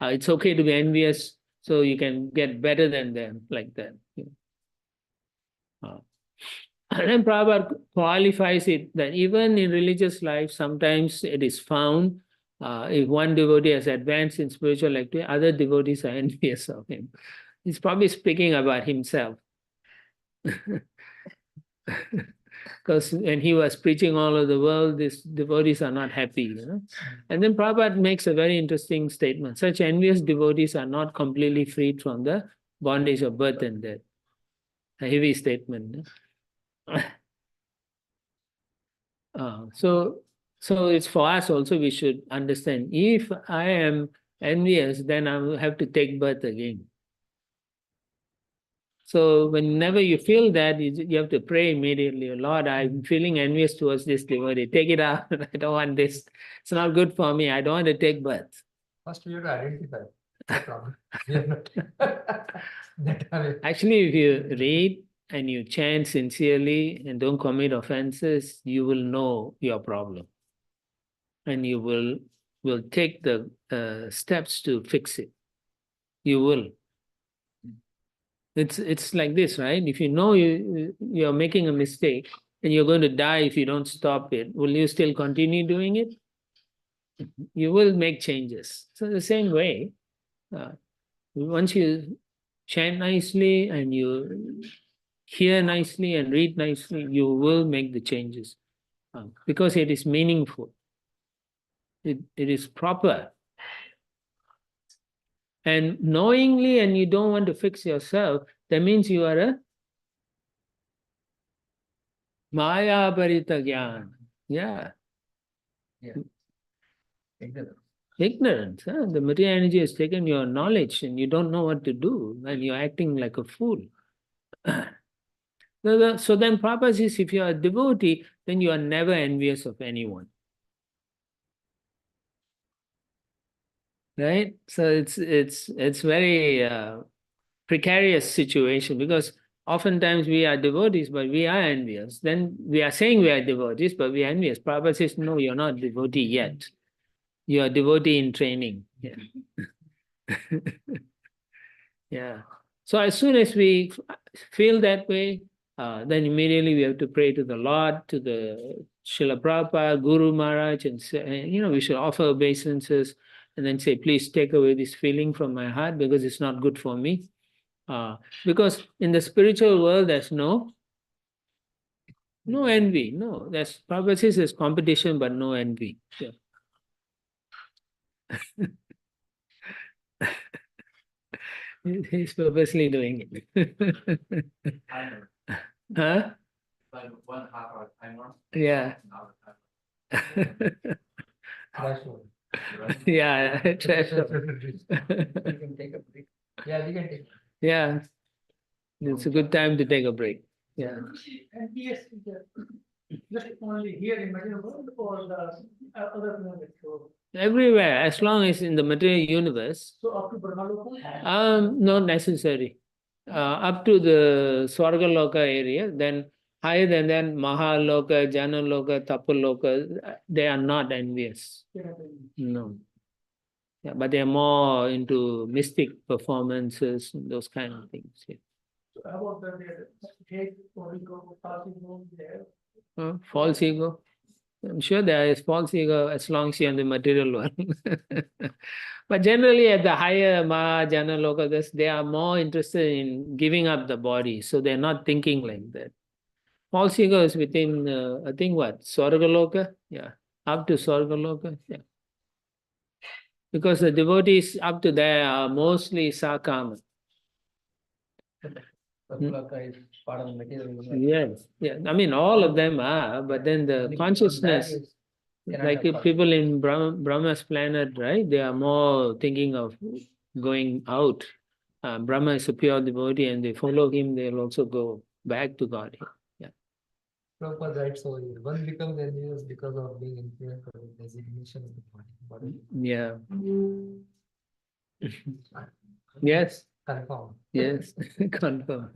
It's okay to be envious, so you can get better than them, like that. And then Prabhupada qualifies it that even in religious life, sometimes it is found if one devotee has advanced in spiritual activity, other devotees are envious of him. He's probably speaking about himself. Because when he was preaching all over the world, these devotees are not happy. And then Prabhupada makes a very interesting statement. Such envious devotees are not completely freed from the bondage of birth and death. A heavy statement. So it's for us also, we should understand, if I am envious, then I will have to take birth again. So whenever you feel that, you have to pray immediately, Lord, I'm feeling envious towards this devotee. Take it out. I don't want this. It's not good for me. I don't want to take birth. First, we have to identify the problem. We are not. Actually, if you read and you chant sincerely and don't commit offenses, you will know your problem. And you will take the steps to fix it. You will. It's like this, right? If you know you're making a mistake and you're going to die if you don't stop it, will you still continue doing it? You will make changes. So the same way, once you chant nicely and you hear nicely and read nicely, you will make the changes because it is meaningful. It is proper. And knowingly, and you don't want to fix yourself, that means you are a Maya Parita Gyan. Yeah. Ignorance. The material energy has taken your knowledge and you don't know what to do and you're acting like a fool. So then Prabhupada says, if you are a devotee, then you are never envious of anyone. Right? So it's very precarious situation, because oftentimes we are devotees, but we are envious. Then we are saying we are devotees, but we are envious. Prabhupada says, no, you're not devotee yet. You are devotee in training. Yeah. Yeah. So as soon as we feel that way, then immediately we have to pray to the Lord, to the Srila Prabhupada, Guru Maharaj, and say, we should offer obeisances and then say, please take away this feeling from my heart because it's not good for me. Because in the spiritual world, there's no envy. No, there's Prabhupada says there's competition, but no envy. Yeah. He's purposely doing it. Huh? Like 1/2 hour timer. Yeah. Threshold. Yeah, threshold. We can take a break. Yeah, we can take. Yeah, it's a good time to take a break. Yeah. And yes, just only here in material world or the other planets. So Everywhere, as long as in the material universe, up to Brahmaloka? not necessary. Up to the Swargaloka area, then higher than that, Mahaloka, Janaloka, Tapaloka, they are not envious. No. Yeah, but they are more into mystic performances, those kind of things. Yeah. So how about the hate or ego, false ego there? False ego. I'm sure there is false ego as long as you're in the material world. But generally at the higher Maha, Jana, Loka, they are more interested in giving up the body. So they're not thinking like that. False ego is within, I think what, Swargaloka? Yeah, up to Swargaloka. Yeah. Because the devotees up to there are mostly Sakama. Swargaloka is part of the material universe. Yes, yeah. I mean, all of them are, but then the consciousness, like if people in Brahma's planet, right? They are more thinking of going out. Brahma is a pure devotee, and they follow him. They'll also go back to God. Yeah. Prabhupada writes over here. One becomes envious because of being influenced by the designation of the body. Yeah. Yes. Confirm. Yes. Confirm.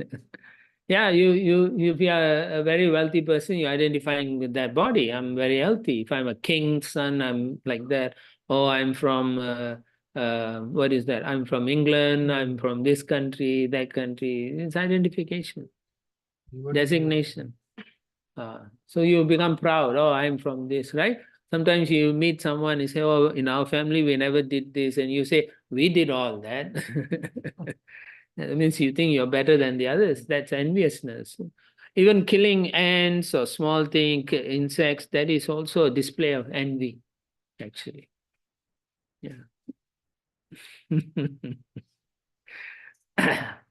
Yeah, you if you are a very wealthy person, you're identifying with that body. I'm very healthy. If I'm a king's son, I'm like that. Oh, I'm from what is that? I'm from England, I'm from this country, that country. It's identification, designation. So you become proud. Oh, I'm from this, right? Sometimes you meet someone and say, oh, in our family we never did this, and you say, we did all that. That means you think you're better than the others. That's enviousness. Even killing ants or small insects, that is also a display of envy, actually. Yeah.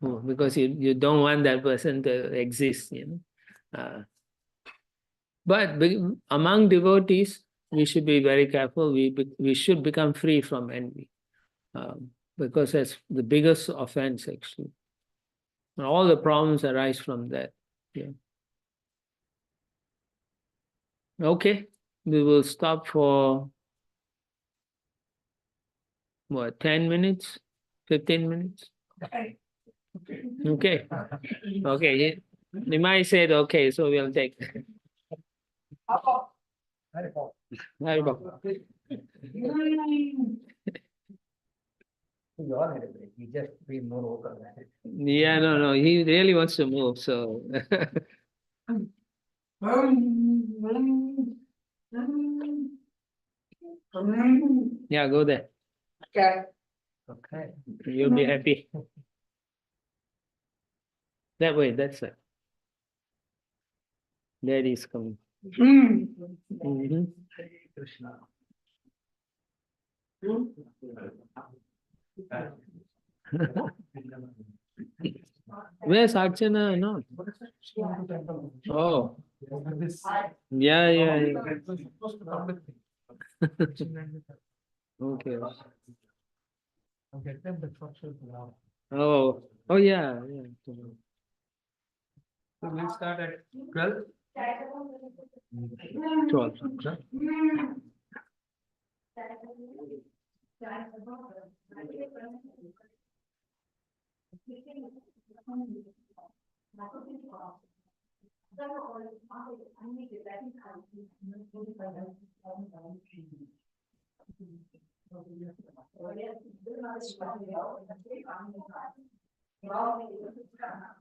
Because you don't want that person to exist, But among devotees, we should be very careful. We should become free from envy, because that's the biggest offense, actually. And all the problems arise from that. Yeah. Okay, we will stop for what, 10 minutes, 15 minutes? Okay. Okay. Nimai said okay, so we'll take. Haribol. You just be more open. Yeah, no, he really wants to move, so. Yeah, go there. Okay. You'll be happy. That way, that's it. There is coming. Mhm. Krishna. Where's Archana? No. Oh, yeah, yeah. Okay. Oh, yeah, yeah. So we'll start at 12. 12.